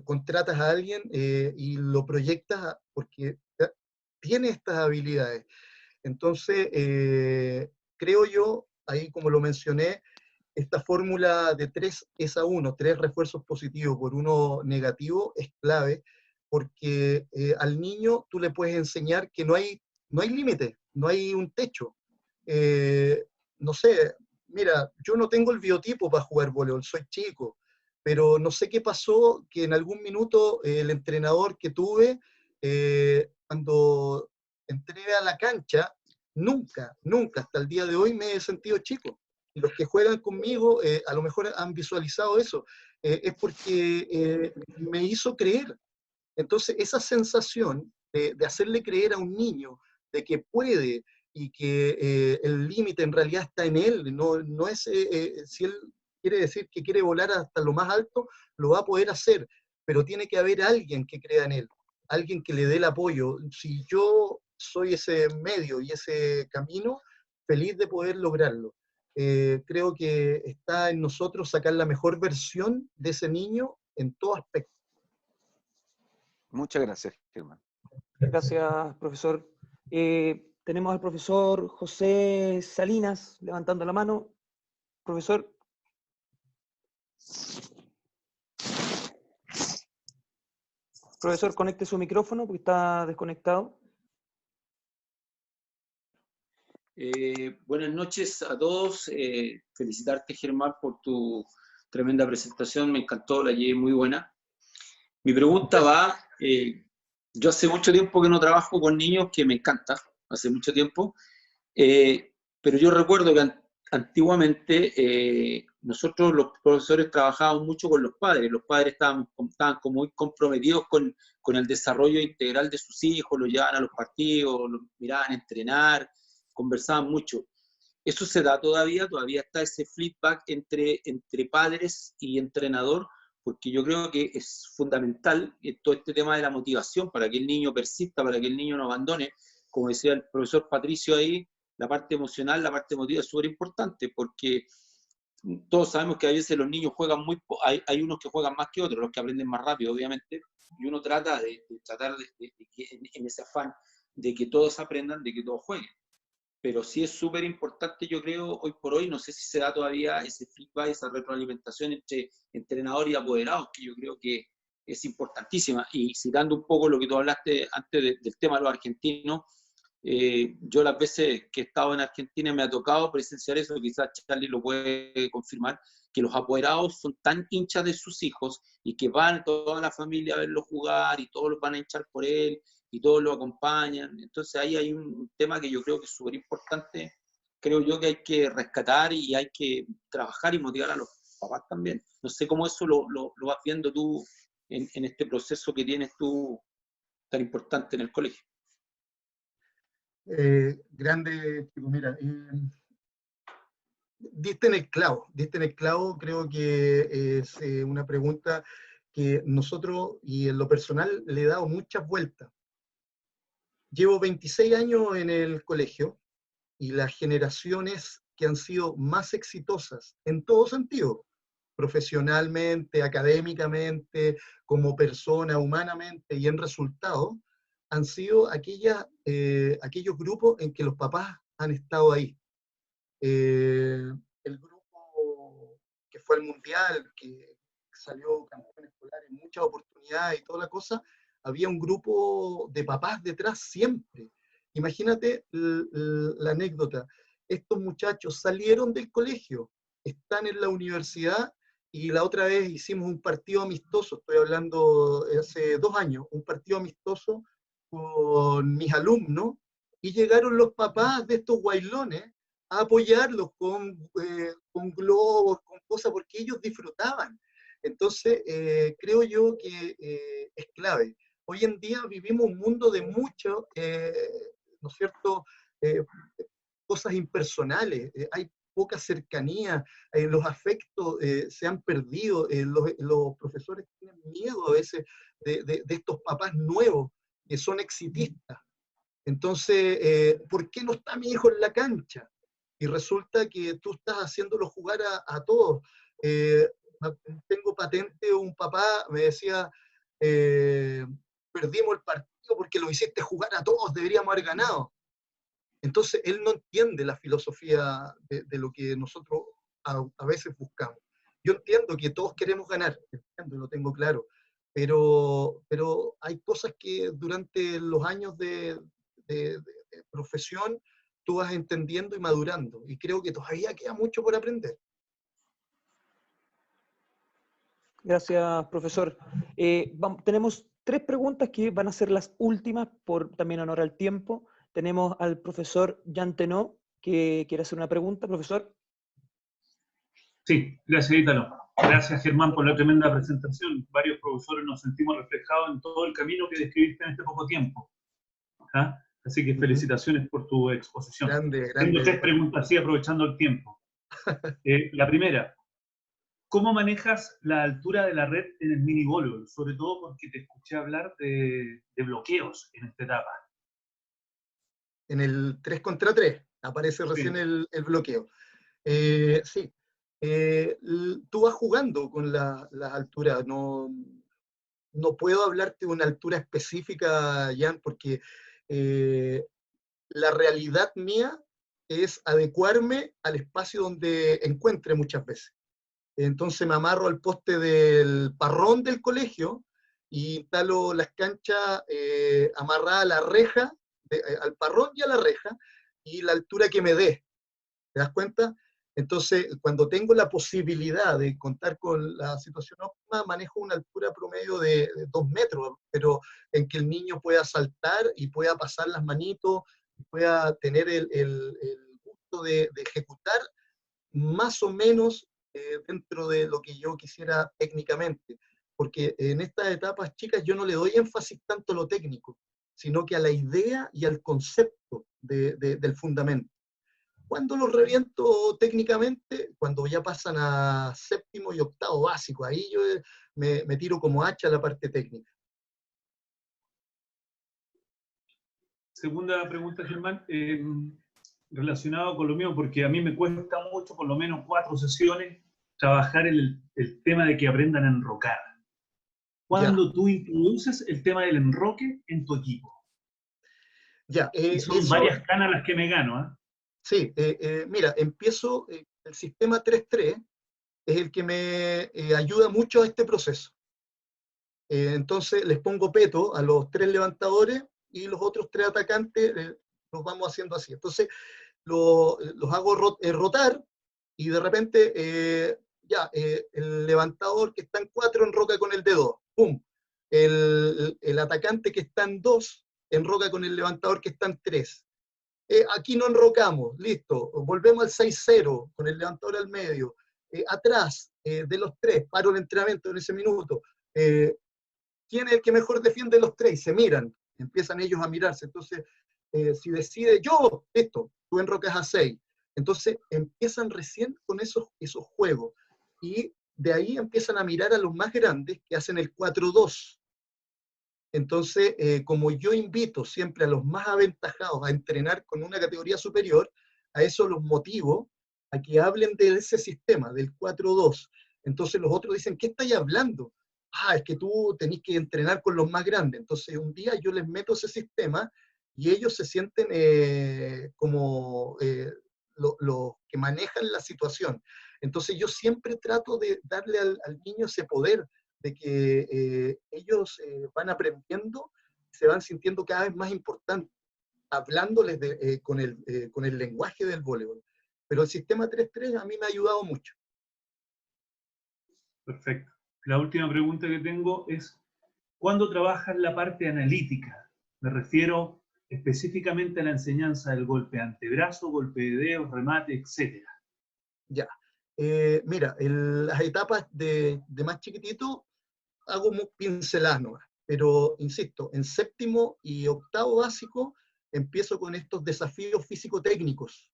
contratas a alguien y lo proyectas porque tiene estas habilidades. Entonces, creo yo, ahí como lo mencioné, esta fórmula de 3:1, 3 refuerzos positivos por 1 negativo, es clave, porque al niño tú le puedes enseñar que no hay límite, no hay un techo. No sé, mira, yo no tengo el biotipo para jugar voleibol, soy chico, pero no sé qué pasó, que en algún minuto el entrenador que tuve, cuando entré a la cancha, nunca, hasta el día de hoy me he sentido chico. Y los que juegan conmigo a lo mejor han visualizado eso. Es porque me hizo creer. Entonces, esa sensación de hacerle creer a un niño de que puede y que el límite en realidad está en él, no es, si él quiere decir que quiere volar hasta lo más alto, lo va a poder hacer, pero tiene que haber alguien que crea en él, alguien que le dé el apoyo. Si yo soy ese medio y ese camino, feliz de poder lograrlo. Creo que está en nosotros sacar la mejor versión de ese niño en todo aspecto. Muchas gracias, Germán. Gracias, profesor. Tenemos al profesor José Salinas levantando la mano. Profesor. Profesor, conecte su micrófono porque está desconectado. Buenas noches a todos. Felicitarte, Germán, por tu tremenda presentación. Me encantó, la llevé muy buena. Mi pregunta va, yo hace mucho tiempo que no trabajo con niños, que me encanta, hace mucho tiempo, pero yo recuerdo que antiguamente nosotros los profesores trabajábamos mucho con los padres estaban como muy comprometidos con el desarrollo integral de sus hijos, los llevaban a los partidos, los miraban a entrenar, conversaban mucho. ¿Eso se da todavía? ¿Todavía está ese feedback entre padres y entrenador? Porque yo creo que es fundamental todo este tema de la motivación para que el niño persista, para que el niño no abandone. Como decía el profesor Patricio ahí, la parte emocional, la parte emotiva es súper importante, porque todos sabemos que a veces los niños juegan hay unos que juegan más que otros, los que aprenden más rápido, obviamente, y uno trata de que en ese afán de que todos aprendan, de que todos jueguen. Pero sí es súper importante, yo creo, hoy por hoy, no sé si se da todavía ese feedback, esa retroalimentación entre entrenador y apoderados, que yo creo que es importantísima. Y citando un poco lo que tú hablaste antes del tema de los argentinos, yo las veces que he estado en Argentina me ha tocado presenciar eso, quizás Charlie lo puede confirmar, que los apoderados son tan hinchas de sus hijos y que van toda la familia a verlo jugar y todos los van a hinchar por él, y todos lo acompañan. Entonces ahí hay un tema que yo creo que es súper importante, creo yo que hay que rescatar y hay que trabajar y motivar a los papás también. No sé cómo eso lo vas viendo tú en este proceso que tienes tú tan importante en el colegio. Grande, chico, mira, diste en el clavo, creo que es una pregunta que nosotros, y en lo personal, le he dado muchas vueltas. Llevo 26 años en el colegio y las generaciones que han sido más exitosas en todo sentido, profesionalmente, académicamente, como persona, humanamente y en resultados, han sido aquellos grupos en que los papás han estado ahí. El grupo que fue al Mundial, que salió campeón escolar en muchas oportunidades y toda la cosa, había un grupo de papás detrás siempre. Imagínate la anécdota. Estos muchachos salieron del colegio, están en la universidad, y la otra vez hicimos un partido amistoso, estoy hablando de hace 2 años, un partido amistoso con mis alumnos, y llegaron los papás de estos guaylones a apoyarlos con globos, con cosas porque ellos disfrutaban. Entonces, creo yo que es clave. Hoy en día vivimos un mundo de mucho, ¿no es cierto?, cosas impersonales, hay poca cercanía, los afectos se han perdido, los profesores tienen miedo a veces de estos papás nuevos que son exitistas. Entonces, ¿por qué no está mi hijo en la cancha? Y resulta que tú estás haciéndolo jugar a todos. Tengo patente, un papá me decía, perdimos el partido porque lo hiciste jugar a todos, deberíamos haber ganado. Entonces, él no entiende la filosofía de lo que nosotros a veces buscamos. Yo entiendo que todos queremos ganar, entiendo, lo tengo claro, pero hay cosas que durante los años de profesión tú vas entendiendo y madurando, y creo que todavía queda mucho por aprender. Gracias, profesor. Tenemos 3 preguntas que van a ser las últimas, por también honor al tiempo. Tenemos al profesor Jan Tenó, que quiere hacer una pregunta. Profesor. Sí, gracias, Ítalo. Gracias, Germán, por la tremenda presentación. Varios profesores nos sentimos reflejados en todo el camino que describiste en este poco tiempo. ¿Ah? Así que felicitaciones por tu exposición. Grande. Tengo 3 preguntas, así aprovechando el tiempo. La primera, ¿cómo manejas la altura de la red en el mini voleibol? Sobre todo porque te escuché hablar de bloqueos en esta etapa. En el 3 contra 3 aparece recién el bloqueo. Sí, tú vas jugando con las alturas, no puedo hablarte de una altura específica, Jan, porque la realidad mía es adecuarme al espacio donde encuentre muchas veces. Entonces me amarro al poste del parrón del colegio y instalo las canchas amarradas a la reja, al parrón y a la reja, y la altura que me dé. ¿Te das cuenta? Entonces, cuando tengo la posibilidad de contar con la situación óptima, manejo una altura promedio de 2 metros, pero en que el niño pueda saltar y pueda pasar las manitos, pueda tener el gusto de ejecutar más o menos dentro de lo que yo quisiera técnicamente. Porque en estas etapas chicas yo no le doy énfasis tanto a lo técnico, sino que a la idea y al concepto del fundamento. Cuando los reviento técnicamente, cuando ya pasan a 7º y 8º básico, ahí yo me tiro como hacha a la parte técnica. Segunda pregunta, Germán, relacionado con lo mío, porque a mí me cuesta mucho, por lo menos 4 sesiones, trabajar el tema de que aprendan a enrocar. ¿Cuándo tú introduces el tema del enroque en tu equipo? Y son varias canas las que me gano, ¿eh? Sí, mira, empiezo, el sistema 3-3 es el que me ayuda mucho a este proceso. Entonces les pongo peto a los 3 levantadores y los otros 3 atacantes los vamos haciendo así. Entonces los hago rotar y de repente el levantador que está en 4 enroca con el de 2. ¡Pum! El atacante que está en 2 enroca con el levantador que está en 3. Aquí no enrocamos, listo, volvemos al 6-0 con el levantador al medio. Atrás de los 3, paro el entrenamiento en ese minuto. ¿Quién es el que mejor defiende los 3? Se miran, empiezan ellos a mirarse. Entonces, si decide yo, listo, tú enrocas a 6. Entonces, empiezan recién con esos juegos. Y de ahí empiezan a mirar a los más grandes que hacen el 4-2. Entonces, como yo invito siempre a los más aventajados a entrenar con una categoría superior, a eso los motivo a que hablen de ese sistema, del 4-2. Entonces los otros dicen, ¿qué estáis hablando? Es que tú tenés que entrenar con los más grandes. Entonces un día yo les meto ese sistema y ellos se sienten como los que manejan la situación. Entonces yo siempre trato de darle al niño ese poder, de que ellos van aprendiendo, se van sintiendo cada vez más importantes, hablándoles con el lenguaje del voleibol. Pero el sistema 3-3 a mí me ha ayudado mucho. Perfecto. La última pregunta que tengo es, ¿cuándo trabajas la parte analítica? Me refiero específicamente a la enseñanza del golpe antebrazo, golpe de dedo, remate, etc. Ya. Mira, las etapas de más chiquitito hago pinceladas nomás, pero insisto, en séptimo y octavo básico empiezo con estos desafíos físico-técnicos.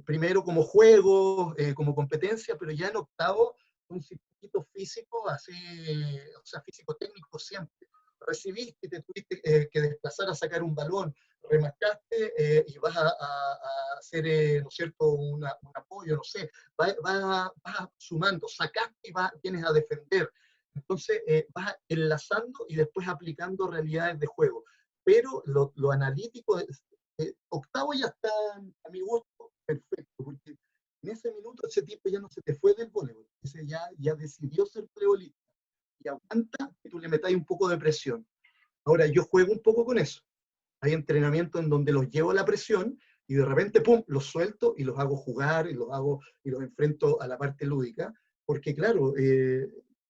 Primero como juego, como competencia, pero ya en octavo un circuito físico, así, o sea, físico-técnico siempre. Recibiste y te tuviste que desplazar a sacar un balón, remarcaste y vas a hacer, ¿no es cierto?, un apoyo, no sé, vas sumando, sacaste y vienes a defender. Entonces vas enlazando y después aplicando realidades de juego. Pero lo analítico, octavo ya está, a mi gusto, perfecto, porque en ese minuto ese tipo ya no se te fue del voleibol, ese ya decidió ser voleibolista y aguanta que tú le metáis un poco de presión. Ahora yo juego un poco con eso. Hay entrenamientos en donde los llevo a la presión y de repente, pum, los suelto y los hago jugar y los enfrento a la parte lúdica, porque claro,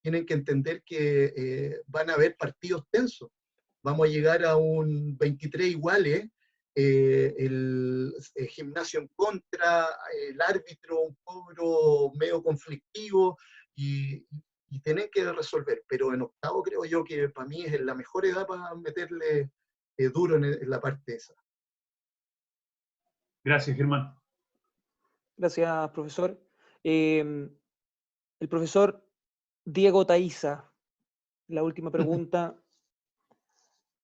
tienen que entender que van a haber partidos tensos. Vamos a llegar a un 23 iguales, el gimnasio en contra, el árbitro, un cobro medio conflictivo, y tienen que resolver. Pero en octavo creo yo que para mí es la mejor edad para meterle duro en la parte esa. Gracias, Germán. Gracias, profesor. El profesor Diego Taiza, la última pregunta.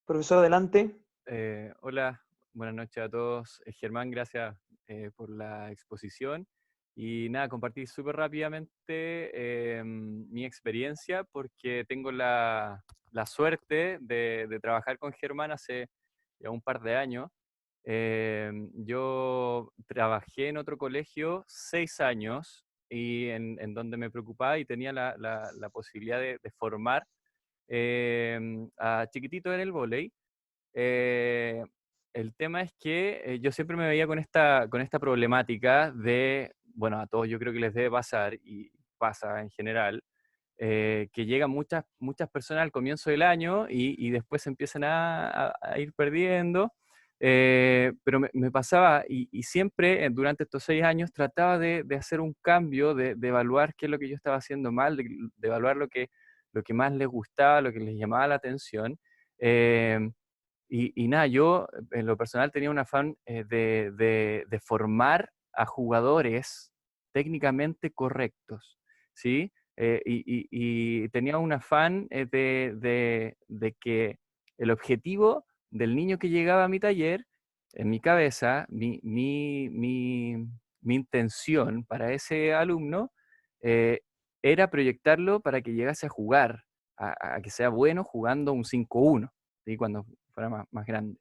Profesor, adelante. Hola, buenas noches a todos. Germán, gracias por la exposición. Y nada, compartir súper rápidamente mi experiencia, porque tengo la suerte de trabajar con Germán hace ya un par de años. Yo trabajé en otro colegio 6 años y en donde me preocupaba y tenía la posibilidad de formar a chiquititos en el vóley. El tema es que yo siempre me veía con esta problemática de, bueno, a todos yo creo que les debe pasar, y pasa en general, que llegan muchas personas al comienzo del año y después se empiezan a ir perdiendo, pero me pasaba, y siempre durante estos 6 años trataba de hacer un cambio, de evaluar qué es lo que yo estaba haciendo mal, de evaluar lo que más les gustaba, lo que les llamaba la atención. Y nada, yo en lo personal tenía un afán de formar a jugadores técnicamente correctos, ¿sí? Y tenía un afán de que el objetivo del niño que llegaba a mi taller, en mi cabeza, mi intención para ese alumno era proyectarlo para que llegase a jugar, a que sea bueno jugando un 5-1, ¿sí? Cuando fuera más grande.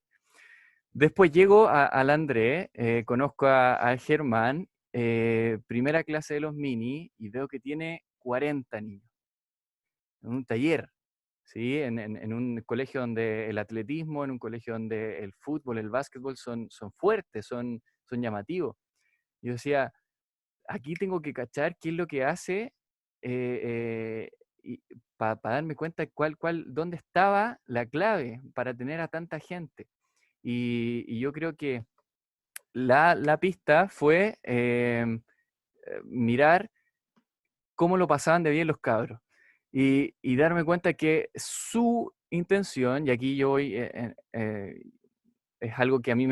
Después llego al André, conozco a Germán, primera clase de los mini, y veo que tiene 40 niños. En un taller, ¿sí? En un colegio donde el atletismo, en un colegio donde el fútbol, el básquetbol son fuertes, son llamativos. Yo decía, aquí tengo que cachar qué es lo que hace para darme cuenta dónde estaba la clave para tener a tanta gente. Y yo creo que la pista fue mirar cómo lo pasaban de bien los cabros y darme cuenta que su intención, y aquí yo voy, es algo que a mí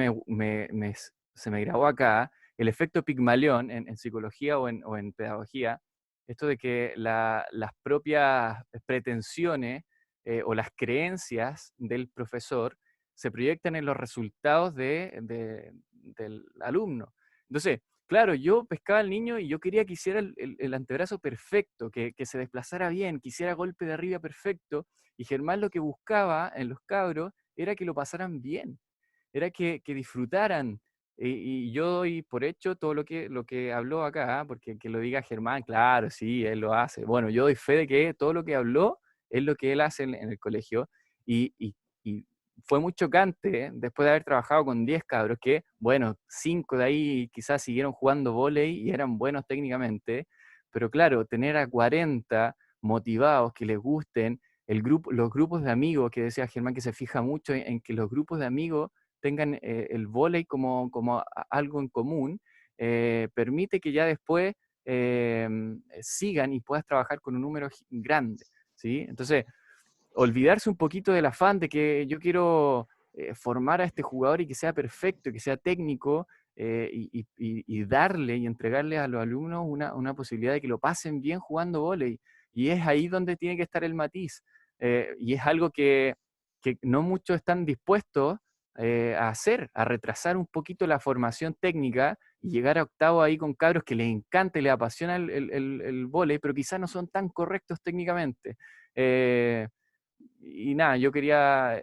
se me grabó acá, el efecto Pigmalión en psicología o en pedagogía, esto de que las propias pretensiones o las creencias del profesor se proyectan en los resultados del alumno. Entonces, claro, yo pescaba al niño y yo quería que hiciera el antebrazo perfecto, que se desplazara bien, que hiciera golpe de arriba perfecto, y Germán lo que buscaba en los cabros era que lo pasaran bien, era que disfrutaran. Y yo doy por hecho todo lo que habló acá, porque que lo diga Germán, claro, sí, él lo hace. Bueno, yo doy fe de que todo lo que habló es lo que él hace en el colegio, y fue muy chocante, después de haber trabajado con 10 cabros, que, bueno, 5 de ahí quizás siguieron jugando vóley y eran buenos técnicamente, pero claro, tener a 40 motivados, que les gusten, los grupos de amigos, que decía Germán que se fija mucho en que los grupos de amigos tengan el vóley como algo en común, permite que ya después sigan y puedas trabajar con un número grande, ¿sí? Entonces, olvidarse un poquito del afán de que yo quiero formar a este jugador y que sea perfecto, que sea técnico, y darle y entregarle a los alumnos una posibilidad de que lo pasen bien jugando vóley. Y es ahí donde tiene que estar el matiz. Y es algo que no muchos están dispuestos a hacer, a retrasar un poquito la formación técnica y llegar a octavo ahí con cabros que les encanta y les apasiona el vóley, pero quizás no son tan correctos técnicamente. Y nada, yo quería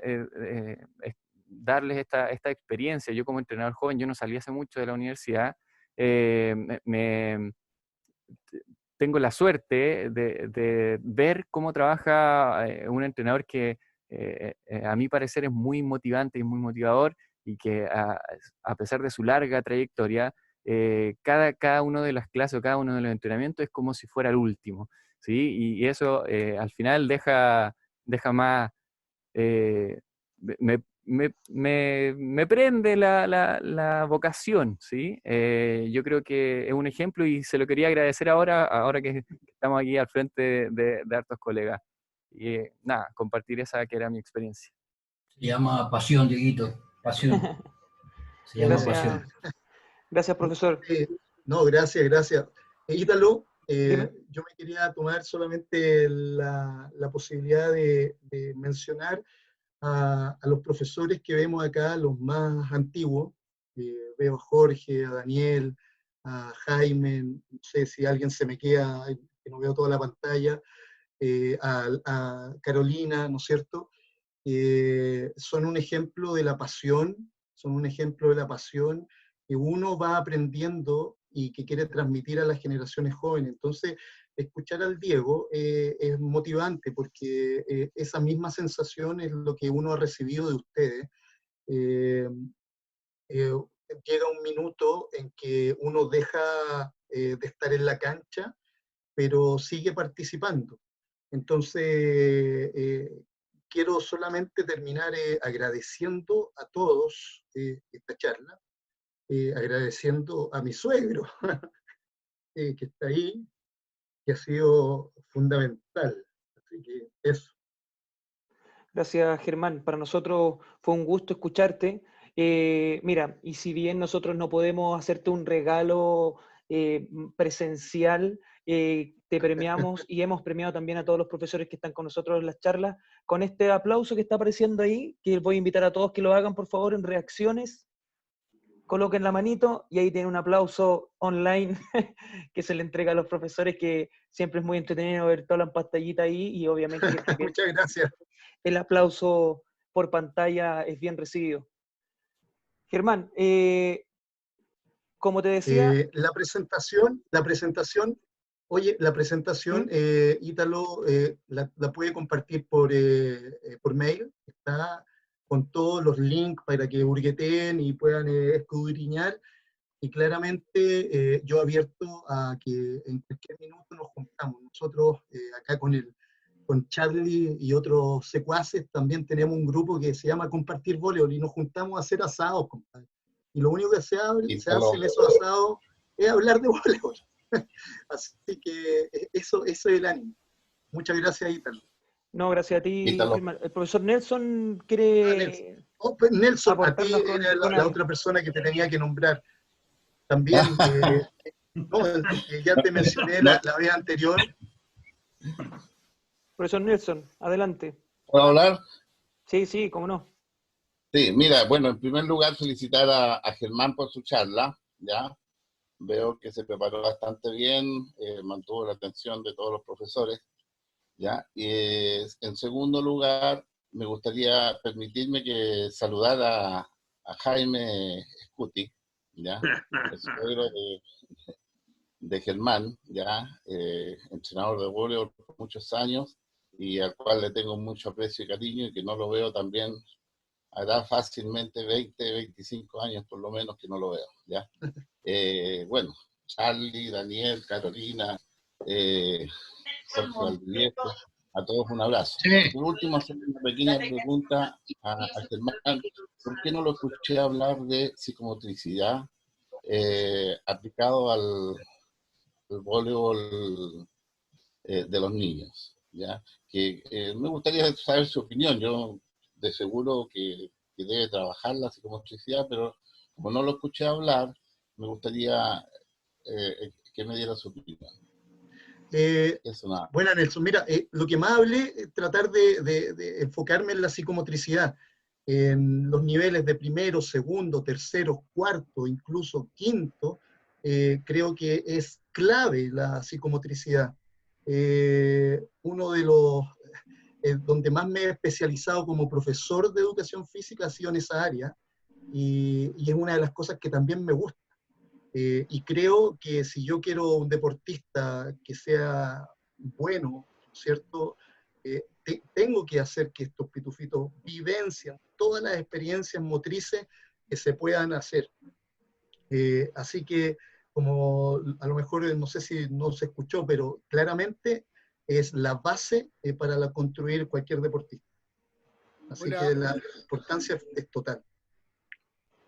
darles esta experiencia. Yo como entrenador joven, yo no salí hace mucho de la universidad, tengo la suerte de ver cómo trabaja un entrenador que a mi parecer es muy motivante y muy motivador, y que a pesar de su larga trayectoria, cada uno de las clases o cada uno de los entrenamientos es como si fuera el último, ¿sí? Y eso al final deja más, me prende la vocación, ¿sí? Yo creo que es un ejemplo y se lo quería agradecer ahora que estamos aquí al frente de hartos colegas. Y nada, compartir esa que era mi experiencia. Se llama pasión, Dieguito, pasión. Se llama pasión. Gracias, profesor. No, gracias. Ítalo, yo me quería tomar solamente la posibilidad de mencionar a los profesores que vemos acá, los más antiguos. Veo a Jorge, a Daniel, a Jaime, no sé si alguien se me queda, que no veo toda la pantalla, a Carolina, ¿no es cierto? Son un ejemplo de la pasión, que uno va aprendiendo y que quiere transmitir a las generaciones jóvenes. Entonces, escuchar al Diego es motivante, porque esa misma sensación es lo que uno ha recibido de ustedes. Llega un minuto en que uno deja de estar en la cancha, pero sigue participando. Entonces, quiero solamente terminar agradeciendo a todos esta charla, agradeciendo a mi suegro, que está ahí, que ha sido fundamental. Así que eso. Gracias, Germán. Para nosotros fue un gusto escucharte. Mira, y si bien nosotros no podemos hacerte un regalo presencial, te premiamos y hemos premiado también a todos los profesores que están con nosotros en las charlas con este aplauso que está apareciendo ahí, que voy a invitar a todos que lo hagan, por favor, en reacciones. Coloquen la manito y ahí tienen un aplauso online que se le entrega a los profesores, que siempre es muy entretenido ver toda la pantallita ahí, y obviamente muchas gracias. El aplauso por pantalla es bien recibido. Germán, como te decía... La presentación, Ítalo, la puede compartir por mail, está con todos los links para que hurgueten y puedan escudriñar, y claramente yo abierto a que en cualquier minuto nos juntamos. Nosotros acá con Charlie y otros secuaces también tenemos un grupo que se llama Compartir Voleibol, y nos juntamos a hacer asados, compadre. Y lo único que se hace en esos asados es hablar de voleibol. Así que eso es el ánimo. Muchas gracias, Ítalo. No, gracias a ti, Germán. El profesor Nelson quiere... Nelson, a ti era la otra persona que te tenía que nombrar. También, ya te mencioné la vez anterior. Profesor Nelson, adelante. ¿Puedo hablar? Sí, cómo no. Sí, mira, bueno, en primer lugar felicitar a Germán por su charla, ¿ya? Veo que se preparó bastante bien, mantuvo la atención de todos los profesores, ¿ya? Y en segundo lugar, me gustaría permitirme que saludara a Jaime Scuti, ¿ya? El suegro de Germán, ¿ya? Entrenador de voleibol por muchos años, y al cual le tengo mucho aprecio y cariño, y que no lo veo también, hará fácilmente 20, 25 años por lo menos que no lo veo, ¿ya? Bueno, Charlie, Daniel, Carolina, Jorge Valdivieso, a todos un abrazo. Sí. Por último, hacer una pequeña pregunta a Germán. ¿Por qué no lo escuché hablar de psicomotricidad aplicado voleibol de los niños, ¿ya? Que me gustaría saber su opinión. Yo de seguro que debe trabajar la psicomotricidad, pero como no lo escuché hablar, me gustaría que me diera su opinión. Eso nada. Bueno, Nelson, mira, lo que más hablé es tratar de enfocarme en la psicomotricidad, en los niveles de primero, segundo, tercero, cuarto, incluso quinto. Creo que es clave la psicomotricidad. Uno de los donde más me he especializado como profesor de educación física ha sido en esa área, y es una de las cosas que también me gusta. Y creo que si yo quiero un deportista que sea bueno, ¿cierto? Tengo que hacer que estos pitufitos vivencien todas las experiencias motrices que se puedan hacer. Así que, como a lo mejor no sé si no se escuchó, pero claramente es la base para construir cualquier deportista. Así Hola. que la importancia es total.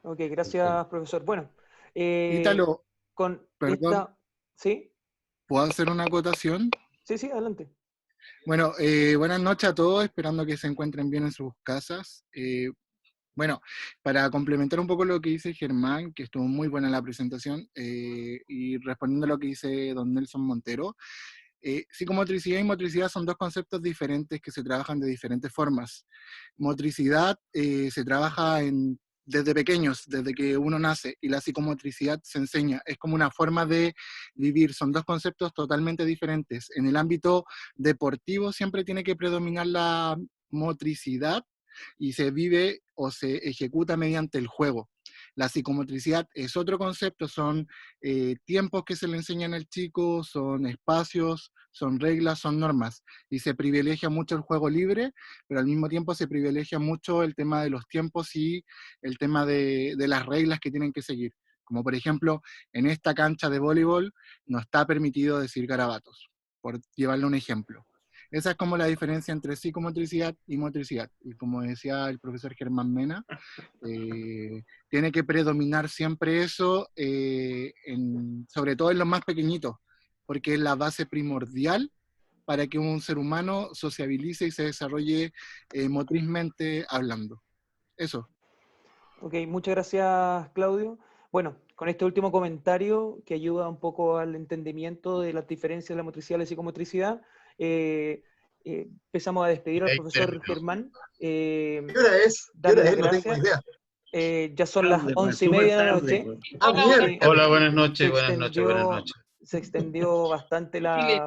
Ok, gracias, profesor. Bueno, Ítalo, con perdón, esta... ¿Sí? ¿puedo hacer una acotación? Sí, sí, adelante. Bueno, buenas noches a todos, esperando que se encuentren bien en sus casas. Bueno, para complementar un poco lo que dice Germán, que estuvo muy buena la presentación, y respondiendo a lo que dice don Nelson Montero, psicomotricidad y motricidad son dos conceptos diferentes que se trabajan de diferentes formas. Motricidad se trabaja desde pequeños, desde que uno nace, y la psicomotricidad se enseña. Es como una forma de vivir, son dos conceptos totalmente diferentes. En el ámbito deportivo siempre tiene que predominar la motricidad y se vive o se ejecuta mediante el juego. La psicomotricidad es otro concepto, son tiempos que se le enseñan al chico, son espacios, son reglas, son normas, y se privilegia mucho el juego libre, pero al mismo tiempo se privilegia mucho el tema de los tiempos y el tema de las reglas que tienen que seguir. Como por ejemplo, en esta cancha de voleibol no está permitido decir garabatos, por llevarle un ejemplo. Esa es como la diferencia entre psicomotricidad y motricidad. Y como decía el profesor Germán Mena, tiene que predominar siempre eso, sobre todo en los más pequeñitos, porque es la base primordial para que un ser humano sociabilice y se desarrolle motrizmente hablando. Eso. Ok, muchas gracias, Claudio. Bueno, con este último comentario que ayuda un poco al entendimiento de las diferencias de la motricidad y la psicomotricidad, empezamos a despedir al profesor Germán. ¿Qué hora es? ¿Qué Darle hora las es? No tengo gracias. idea. Ya son las 11:30 de la noche. Hola, buenas noches, buenas noches, buenas noches. Se extendió bastante la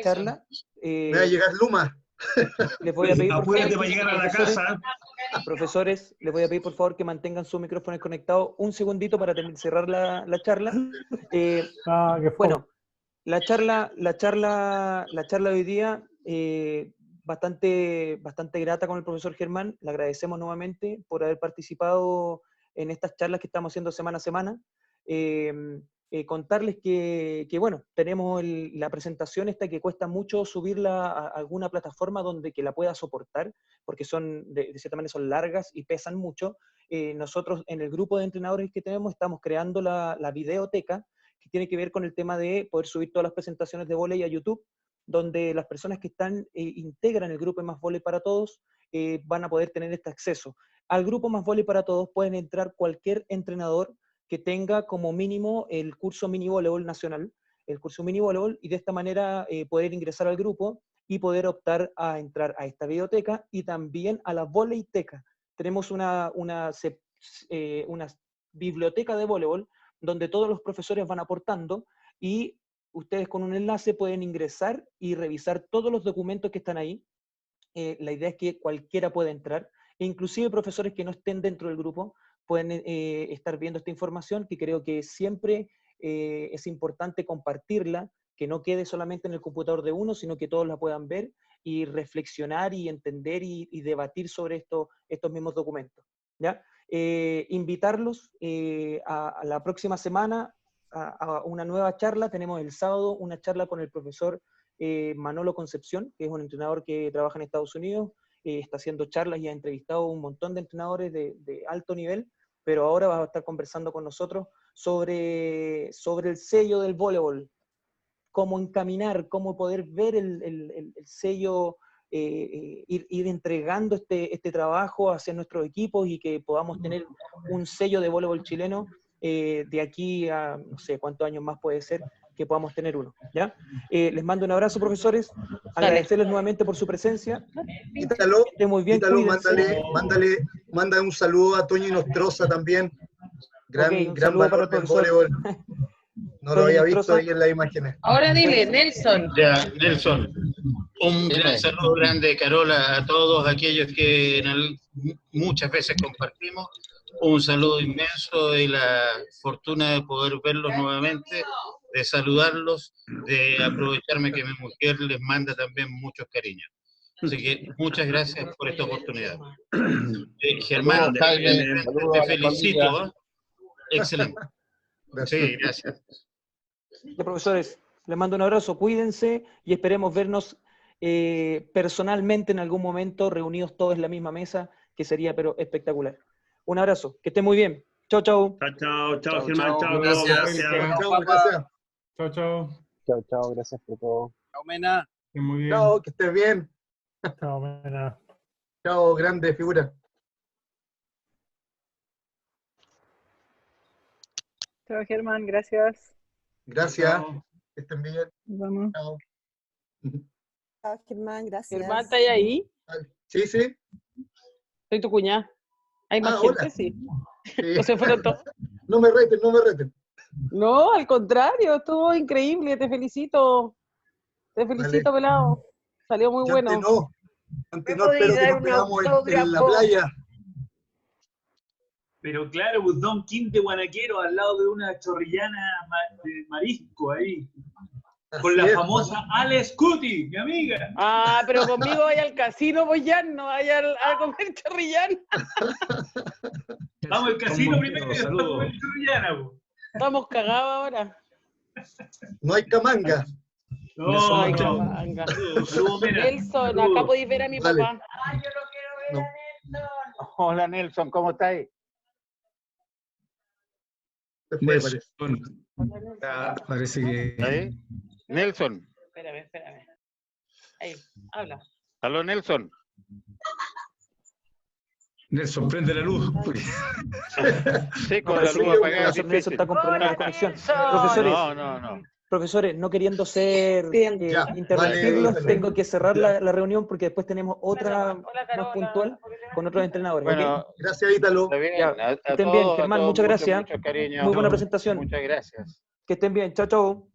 charla. Me va a llegar Luma. Les voy a pedir, por favor, Apúrate para llegar a la casa. profesores, les voy a pedir por favor que mantengan sus micrófonos conectados un segundito para cerrar la charla. Bueno, la charla de hoy día, bastante grata con el profesor Germán. Le agradecemos nuevamente por haber participado en estas charlas que estamos haciendo semana a semana. Contarles que bueno, tenemos la presentación esta que cuesta mucho subirla a alguna plataforma donde que la pueda soportar, porque son, de cierta manera son largas y pesan mucho. Nosotros en el grupo de entrenadores que tenemos estamos creando la videoteca, que tiene que ver con el tema de poder subir todas las presentaciones de vóley a YouTube, donde las personas que integran el grupo Más Vóley para Todos van a poder tener este acceso. Al grupo Más Vóley para Todos pueden entrar cualquier entrenador que tenga como mínimo el curso mini voleibol nacional, el curso mini voleibol, y de esta manera poder ingresar al grupo y poder optar a entrar a esta videoteca y también a la voleiteca. Tenemos una biblioteca de voleibol donde todos los profesores van aportando y ustedes con un enlace pueden ingresar y revisar todos los documentos que están ahí. La idea es que cualquiera pueda entrar, e inclusive profesores que no estén dentro del grupo pueden estar viendo esta información, que creo que siempre es importante compartirla, que no quede solamente en el computador de uno, sino que todos la puedan ver y reflexionar y entender y debatir sobre estos mismos documentos, ¿ya? Invitarlos a la próxima semana a una nueva charla. Tenemos el sábado una charla con el profesor Manolo Concepción, que es un entrenador que trabaja en Estados Unidos, está haciendo charlas y ha entrevistado a un montón de entrenadores de alto nivel, pero ahora va a estar conversando con nosotros sobre el sello del voleibol, cómo encaminar, cómo poder ver el sello, ir entregando este trabajo hacia nuestros equipos y que podamos tener un sello de voleibol chileno de aquí a no sé cuántos años más puede ser que podamos tener uno, ¿ya? Les mando un abrazo, profesores, agradecerles nuevamente por su presencia. Ítalo, muy bien, manda un saludo a Toño Nostroza también, gran valor del voleibol. No lo había visto ahí en las imágenes. Ahora dile, Nelson. Ya, Nelson, un gran saludo grande, Carola, a todos aquellos que muchas veces compartimos. Un saludo inmenso y la fortuna de poder verlos nuevamente, de saludarlos, de aprovecharme que mi mujer les manda también muchos cariños. Así que muchas gracias por esta oportunidad. Germán, te felicito. Excelente. Sí, gracias. Profesores, les mando un abrazo, cuídense y esperemos vernos personalmente en algún momento, reunidos todos en la misma mesa, que sería pero espectacular. Un abrazo, que estén muy bien. Chao, chao. Chao, Germán. Chao, gracias. Chao, gracias por todo. Chao, Mena. Muy bien. Chao, que estés bien. Chao, Mena. Chao, grande figura. Chao, Germán, gracias. Gracias. Que estén bien. Vamos. Chao. Chao, Germán, gracias. Germán, ¿estás ahí? Sí, sí. Soy tu cuñada. ¿Hay más hola. gente? Sí. ¿O se fueron todos? No me reten. No, al contrario, estuvo increíble, te felicito. Te felicito, pelado. Salió muy bueno. Antes no, espero que nos veamos en la playa. Pero claro, pues Don King de Guanaquero al lado de una chorrillana de marisco ahí. Con la famosa Alex Cuti, mi amiga. Ah, pero conmigo vaya al casino, pues ya no vaya a comer chorrillana. Vamos al casino primero y después a comer chorrillana, pues. Estamos cagados ahora. No hay camanga. No hay camanga. Nelson, acá podéis ver a mi papá. Ay, yo lo quiero ver a Nelson. Hola, Nelson, ¿cómo estáis? Parece que... ¿Ahí? Nelson. Espérame. Ahí, habla. Aló, Nelson. Nelson, prende la luz. Sí, con la luz apagada. Nelson está con problemas de conexión. Profesores, no queriendo ser interrumpirlos, tengo que cerrar la reunión porque después tenemos otra más puntual con otros entrenadores. Bueno, ¿okay? Gracias, Ítalo. Estén bien, Germán, muchas gracias. Mucho cariño. Muy buena presentación. Muchas gracias. Que estén bien. Chao, chao.